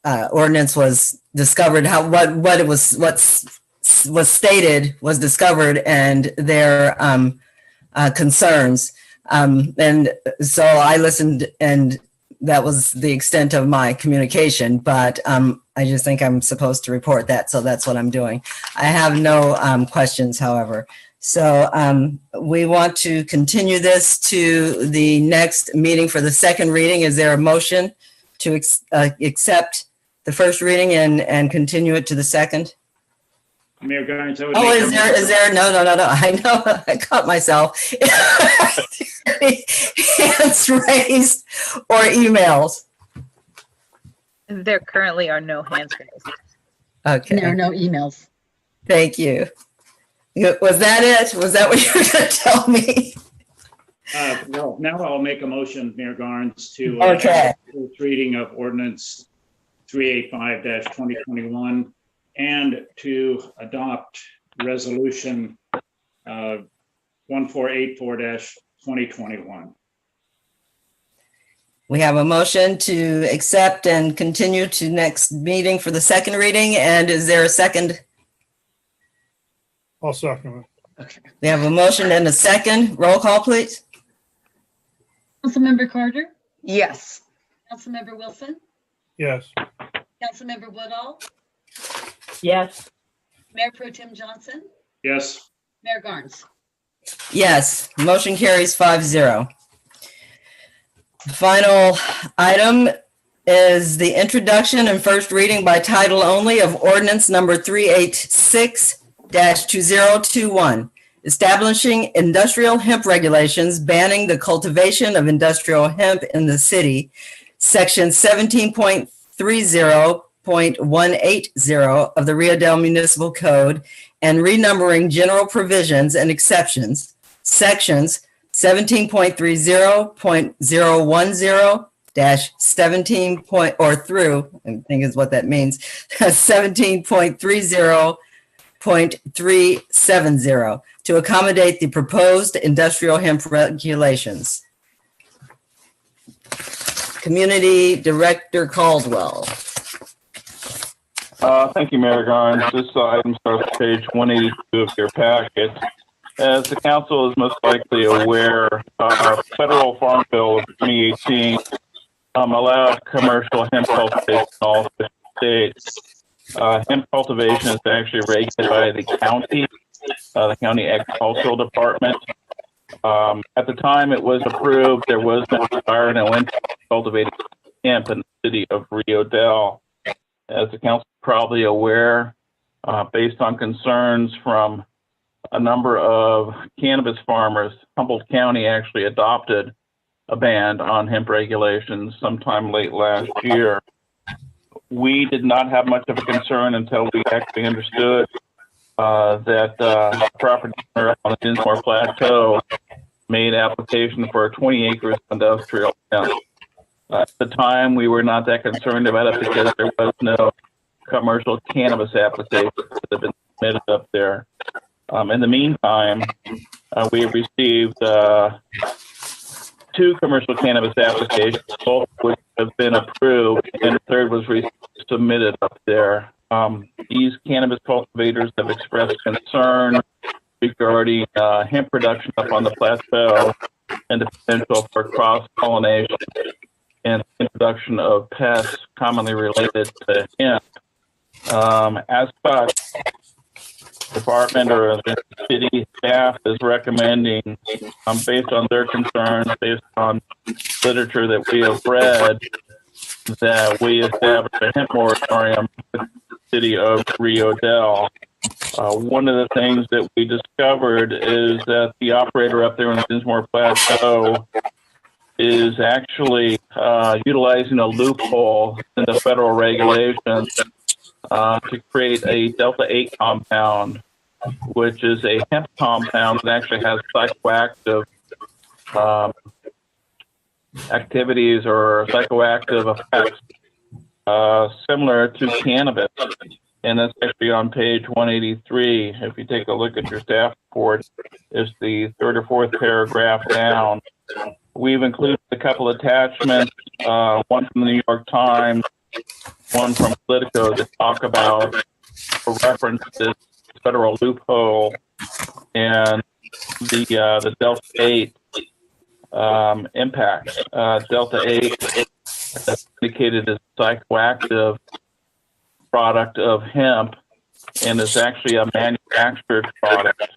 ordinance was discovered, what was stated was discovered, and their concerns. And so I listened, and that was the extent of my communication, but I just think I'm supposed to report that, so that's what I'm doing. I have no questions, however. So we want to continue this to the next meeting for the second reading. Is there a motion to accept the first reading and continue it to the second? Mayor Garnes, I would is there? No. I know, I caught myself. Hands raised or emails? There currently are no hands raised. Okay. There are no emails. Thank you. Was that it? Was that what you were going to tell me? No, now I'll make a motion, Mayor Garnes, to first reading of ordinance 385-2021 and to adopt resolution 1484-2021. We have a motion to accept and continue to next meeting for the second reading. And is there a second? I'll second it. Okay. We have a motion and a second. Roll call, please. Councilmember Carter? Yes. Councilmember Wilson? Yes. Councilmember Woodall? Yes. Mayor Pro Tem Johnson? Yes. Mayor Garnes? Yes, motion carries 5-0. The final item is the introduction and first reading by title only of ordinance number 386-2021, establishing industrial hemp regulations banning the cultivation of industrial hemp in the city, section 17.30.180 of the Rio Dell Municipal Code, and renumbering general provisions and exceptions, sections 17.30.010-17 through, I think is what that means, 17.30.181 3.370 to accommodate the proposed industrial hemp regulations. Community Director Caldwell. Thank you, Mayor Garnes. This item starts on page 182 of your packet. As the council is most likely aware, Federal Farm Bill of 2018 allowed commercial hemp cultivation in all 50 states. Hemp cultivation is actually regulated by the county agricultural department. At the time it was approved, there was no fire and wind cultivated hemp in the city of Rio Dell. As the council is probably aware, based on concerns from a number of cannabis farmers, Humboldt County actually adopted a ban on hemp regulations sometime late last year. We did not have much of a concern until we actually understood that property owner on the Dinsmore Plateau made application for 20 acres of industrial hemp. At the time, we were not that concerned about it because there was no commercial cannabis application that had been submitted up there. In the meantime, we have received 2 commercial cannabis applications, both of which have been approved, and the third was submitted up there. These cannabis cultivators have expressed concern regarding hemp production up on the plateau and the potential for cross-pollination and introduction of pests commonly related to hemp. As such, the department or the city staff is recommending, based on their concerns, based on literature that we have read, that we establish a hemp moratorium in the city of Rio Dell. One of the things that we discovered is that the operator up there in the Dinsmore Plateau is actually utilizing a loophole in the federal regulations to create a Delta-8 compound, which is a hemp compound that actually has psychoactive activities or psychoactive effects similar to cannabis. And that's actually on page 183. If you take a look at your staff report, it's the 3rd or 4th paragraph down. We've included a couple attachments, one from the New York Times, one from Politico, that talk about or reference this federal loophole and the Delta-8 impact. Delta-8 is indicated as psychoactive product of hemp and is actually a manufactured product.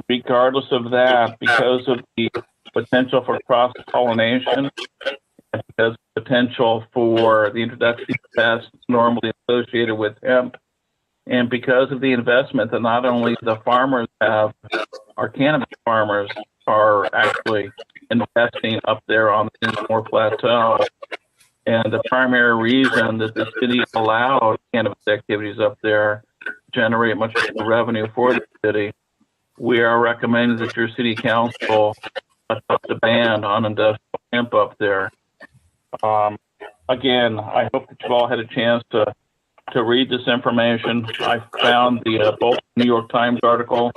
Regardless of that, because of the potential for cross-pollination and because of the potential for the introduction of pests normally associated with hemp, and because of the investment that not only the farmers have, our cannabis farmers are actually investing up there on the Dinsmore Plateau. And the primary reason that the city allowed cannabis activities up there to generate much revenue for the city, we are recommending that your city council adopt a ban on industrial hemp up there. Again, I hope that you've all had a chance to read this information. I found the both New York Times article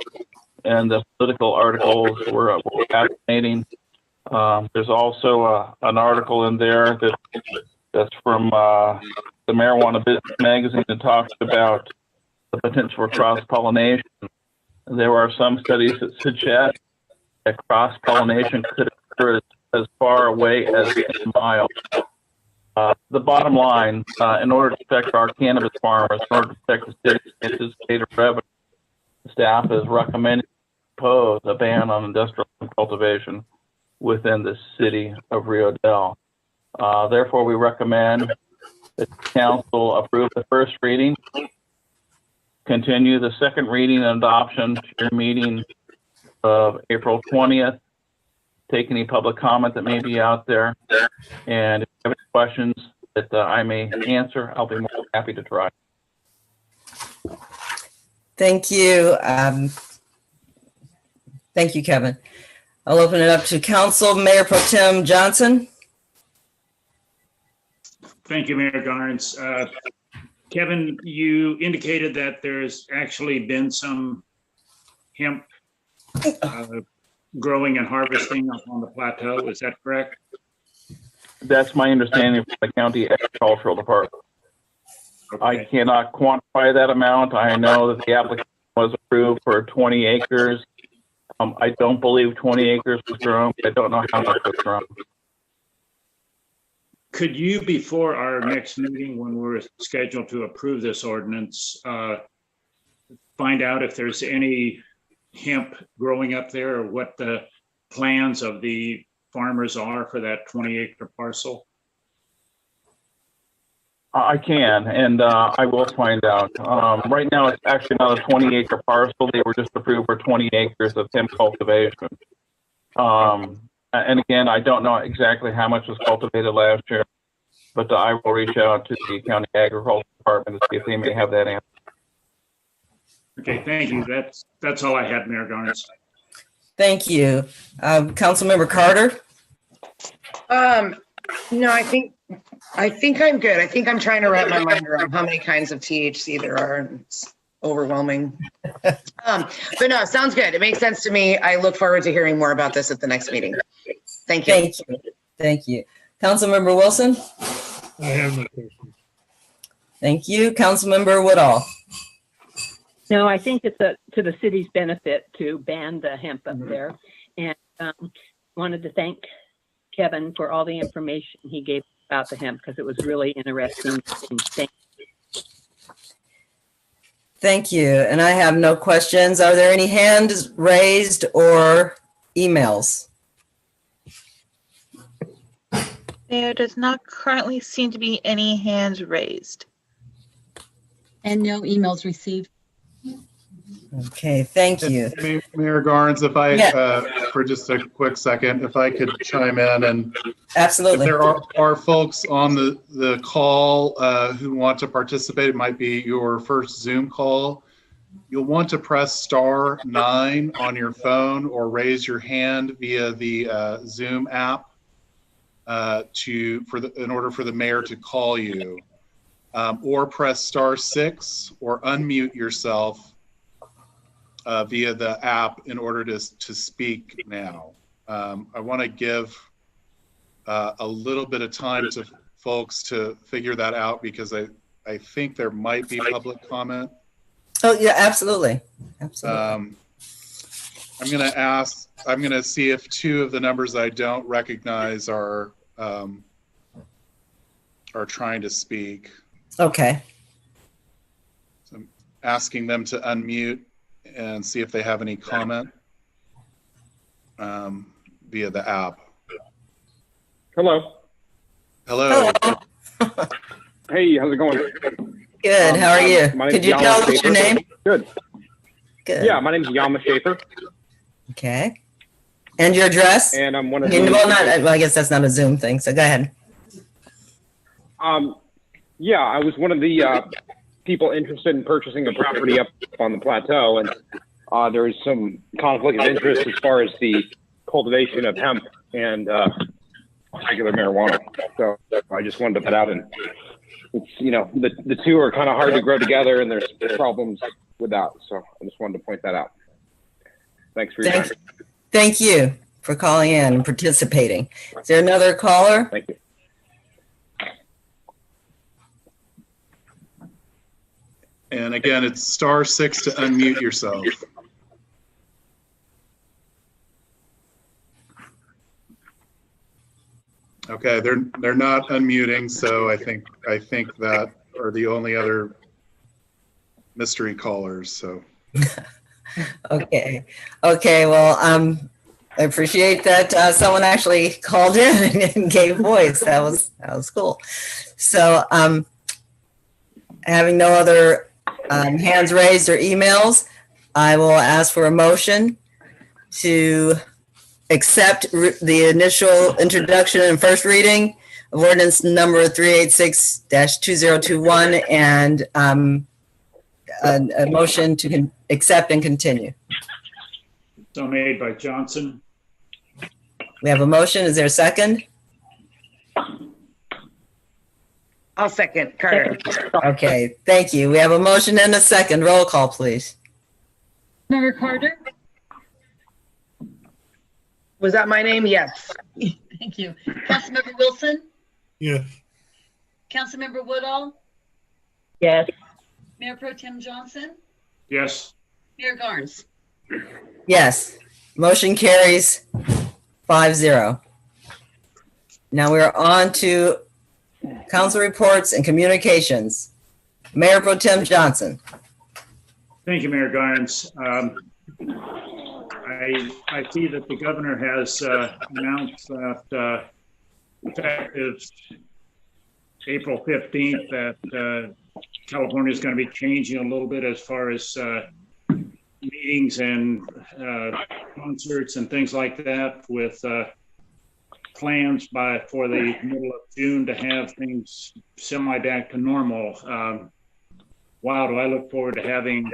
and the political articles were fascinating. There's also an article in there that's from the Marijuana Business Magazine that talks about the potential for cross-pollination. There are some studies that suggest that cross-pollination could occur as far away as 10 miles. The bottom line, in order to protect our cannabis farmers, in order to protect the city's anticipated revenue, staff is recommending impose a ban on industrial cultivation within the city of Rio Dell. Therefore, we recommend that the council approve the first reading, continue the second reading and adoption to your meeting of April 20th, take any public comment that may be out there, and if you have any questions that I may answer, I'll be more than happy to try. Thank you. Thank you, Kevin. I'll open it up to Council. Mayor Pro Tem Johnson. Thank you, Mayor Garnes. Kevin, you indicated that there's actually been some hemp growing and harvesting up on the plateau. Is that correct? That's my understanding from the county agricultural department. Okay. I cannot quantify that amount. I know that the application was approved for 20 acres. I don't believe 20 acres was grown. I don't know how much was grown. Could you, before our next meeting, when we're scheduled to approve this ordinance, find out if there's any hemp growing up there or what the plans of the farmers are for that 20-acre parcel? I can, and I will find out. Right now, it's actually not a 20-acre parcel. They were just approved for 20 acres of hemp cultivation. And again, I don't know exactly how much was cultivated last year, but I will reach out to the county agriculture department to see if they may have that answer. Okay, thank you. That's all I had, Mayor Garnes. Thank you. Councilmember Carter? No, I think I'm good. I think I'm trying to wrap my mind around how many kinds of THC there are. It's overwhelming. But no, sounds good. It makes sense to me. I look forward to hearing more about this at the next meeting. Thank you. Thank you. Thank you. Councilmember Wilson? I have no questions. Thank you. Councilmember Woodall? No, I think it's to the city's benefit to ban the hemp up there. And wanted to thank Kevin for all the information he gave about the hemp because it was really interesting. Thank you. And I have no questions. Are there any hands raised or emails? There does not currently seem to be any hands raised. And no emails received. Okay, thank you. Mayor Garnes, if I, for just a quick second, if I could chime in and absolutely. If there are folks on the call who want to participate, it might be your first Zoom call. You'll want to press *9 on your phone or raise your hand via the Zoom app in order for the mayor to call you, or press *6 or unmute yourself via the app in order to speak now. I want to give a little bit of time to folks to figure that out because I think there might be public comment. Oh yeah, absolutely. Absolutely. I'm going to see if two of the numbers I don't recognize are trying to speak. Okay. So I'm asking them to unmute and see if they have any comment via the app. Hello. Hello. Hey, how's it going? Good. How are you? Could you tell us your name? Good. Good. Yeah, my name's Yama Schaefer. Okay. And your address? And I'm one of I guess that's not a Zoom thing, so go ahead. Yeah, I was one of the people interested in purchasing a property up on the plateau, and there's some conflict of interest as far as the cultivation of hemp and regular marijuana. So I just wanted to put out, and it's, the two are kind of hard to grow together, and there's problems with that. So I just wanted to point that out. Thanks for your time. Thank you for calling in and participating. Is there another caller? Thank you. And again, it's *6 to unmute yourself. Okay, they're not unmuting, so I think that are the only other mystery callers. So. Okay. Well, I appreciate that someone actually called in and gave voice. That was cool. So, having no other hands raised or emails, I will ask for a motion to accept the initial introduction and first reading of ordinance number 386-2021 and a motion to accept and continue. So made by Johnson. We have a motion. Is there a second? I'll second Carter. Okay, thank you. We have a motion and a second. Roll call, please. Member Carter? Was that my name? Yes. Thank you. Councilmember Wilson? Yes. Councilmember Woodall? Yes. Mayor Pro Tem Johnson? Yes. Mayor Garnes? Yes, motion carries 5-0. Now we are on to council reports and communications. Mayor Pro Tem Johnson. Thank you, Mayor Garnes. I see that the governor has announced that effective April 15th that California is going to be changing a little bit as far as meetings and concerts and things like that, with plans for the middle of June to have things semi back to normal. Wow, do I look forward to having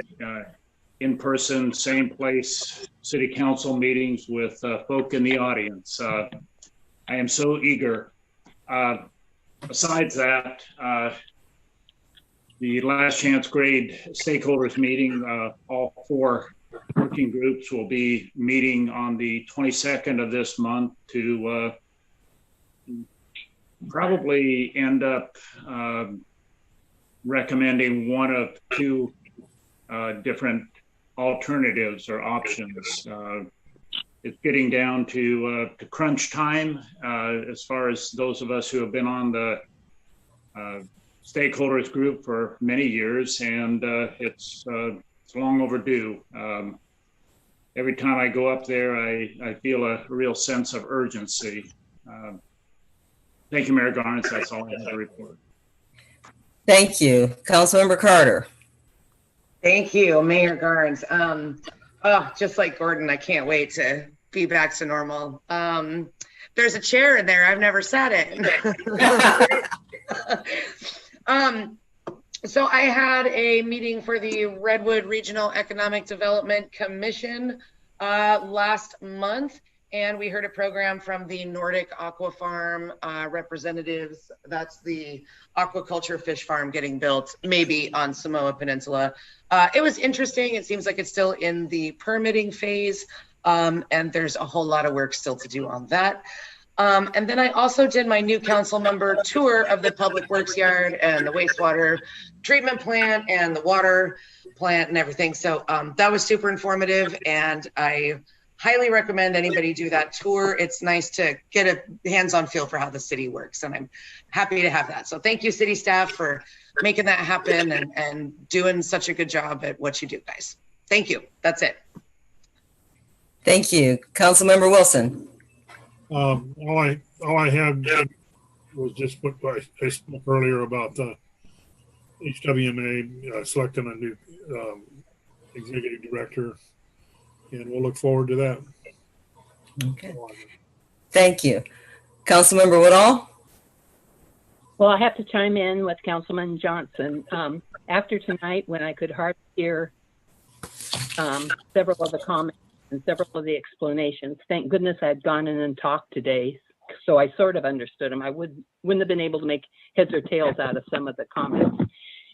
in-person, same place, city council meetings with folk in the audience. I am so eager. Besides that, the last chance grade stakeholders meeting, all 4 working groups will be meeting on the 22nd of this month to probably end up recommending one of 2 different alternatives or options. It's getting down to crunch time as far as those of us who have been on the stakeholders group for many years, and it's long overdue. Every time I go up there, I feel a real sense of urgency. Thank you, Mayor Garnes. That's all I have to report. Thank you. Councilmember Carter. Thank you, Mayor Garnes. Just like Gordon, I can't wait to be back to normal. There's a chair in there. I've never sat in. So I had a meeting for the Redwood Regional Economic Development Commission last month, and we heard a program from the Nordic Aqua Farm representatives. That's the aquaculture fish farm getting built, maybe on Samoa Peninsula. It was interesting. It seems like it's still in the permitting phase, and there's a whole lot of work still to do on that. And then I also did my new council member tour of the public works yard and the wastewater treatment plant and the water plant and everything. So that was super informative, and I highly recommend anybody do that tour. It's nice to get a hands-on feel for how the city works, and I'm happy to have that. So thank you, city staff, for making that happen and doing such a good job at what you do, guys. Thank you. That's it. Thank you. Councilmember Wilson. All I had was just what I spoke earlier about the HWMA selecting a new executive director, and we'll look forward to that. Okay. Thank you. Councilmember Woodall? Well, I have to chime in with Councilman Johnson. After tonight, when I could hardly hear several of the comments and several of the explanations, thank goodness I'd gone in and talked today, so I sort of understood them. I wouldn't have been able to make heads or tails out of some of the comments.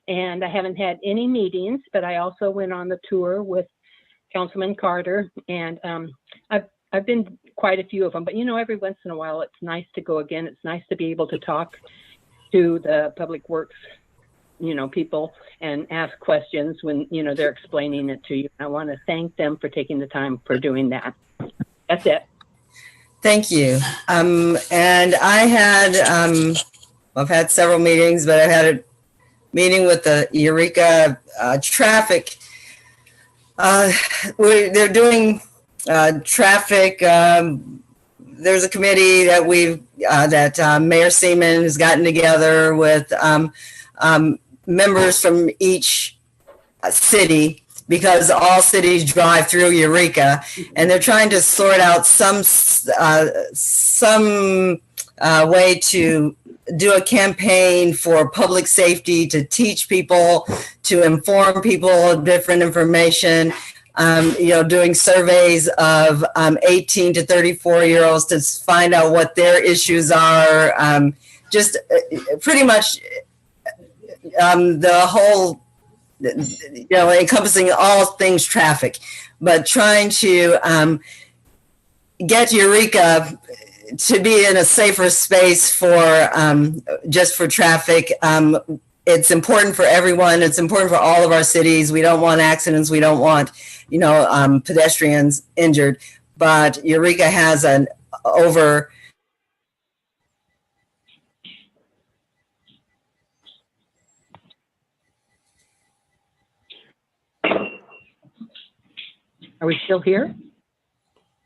And I haven't had any meetings, but I also went on the tour with Councilman Carter, and I've been quite a few of them. But you know, every once in a while, it's nice to go again. It's nice to be able to talk to the public works, people and ask questions when, they're explaining it to you. I want to thank them for taking the time for doing that. That's it. Thank you. And I've had several meetings, but I've had a meeting with the Eureka traffic. They're doing traffic. There's a committee that Mayor Seaman has gotten together with members from each city, because all cities drive through Eureka, and they're trying to sort out some way to do a campaign for public safety, to teach people, to inform people of different information. Doing surveys of 18 to 34-year-olds to find out what their issues are. Just pretty much the whole, encompassing all things traffic, but trying to get Eureka to be in a safer space for just for traffic. It's important for everyone. It's important for all of our cities. We don't want accidents. We don't want, pedestrians injured. But Eureka has an over. Are we still here?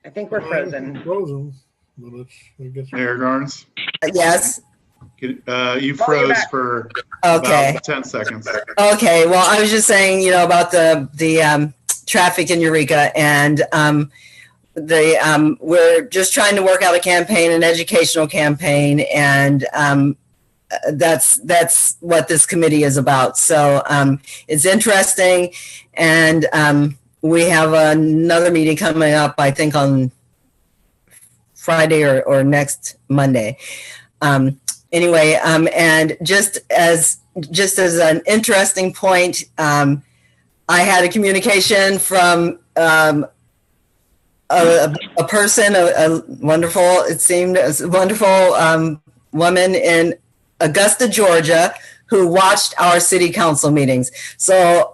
I think we're frozen. Frozen. Well, I guess. Mayor Garnes, Yes. you froze for Okay. about 10 seconds. Okay. Well, I was just saying, about the traffic in Eureka, and we're just trying to work out a campaign, an educational campaign, and that's what this committee is about. So it's interesting, and we have another meeting coming up, I think, on Friday or next Monday. Anyway, and just as an interesting point, I had a communication from a person, a wonderful, it seemed, a wonderful woman in Augusta, Georgia, who watched our city council meetings. So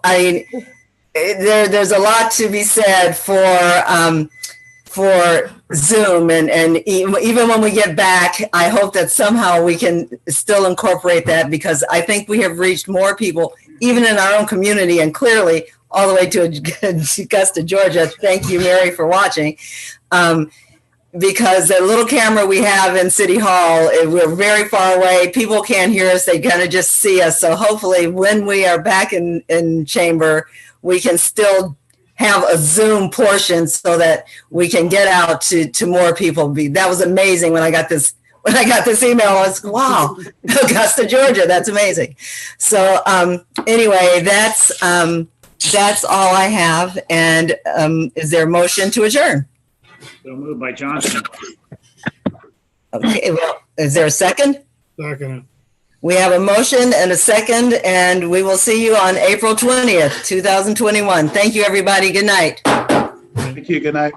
there's a lot to be said for Zoom, and even when we get back, I hope that somehow we can still incorporate that, because I think we have reached more people, even in our own community, and clearly all the way to Augusta, Georgia. Thank you, Mary, for watching. Because the little camera we have in City Hall, we're very far away. People can't hear us. They kind of just see us. So hopefully when we are back in chamber, we can still have a Zoom portion so that we can get out to more people. That was amazing when I got this email. I was, wow, Augusta, Georgia, that's amazing. So anyway, that's all I have. And is there a motion to adjourn? So moved by Johnson. Okay, well, is there a second? Second. We have a motion and a second, and we will see you on April 20th, 2021. Thank you, everybody. Good night. Thank you. Good night.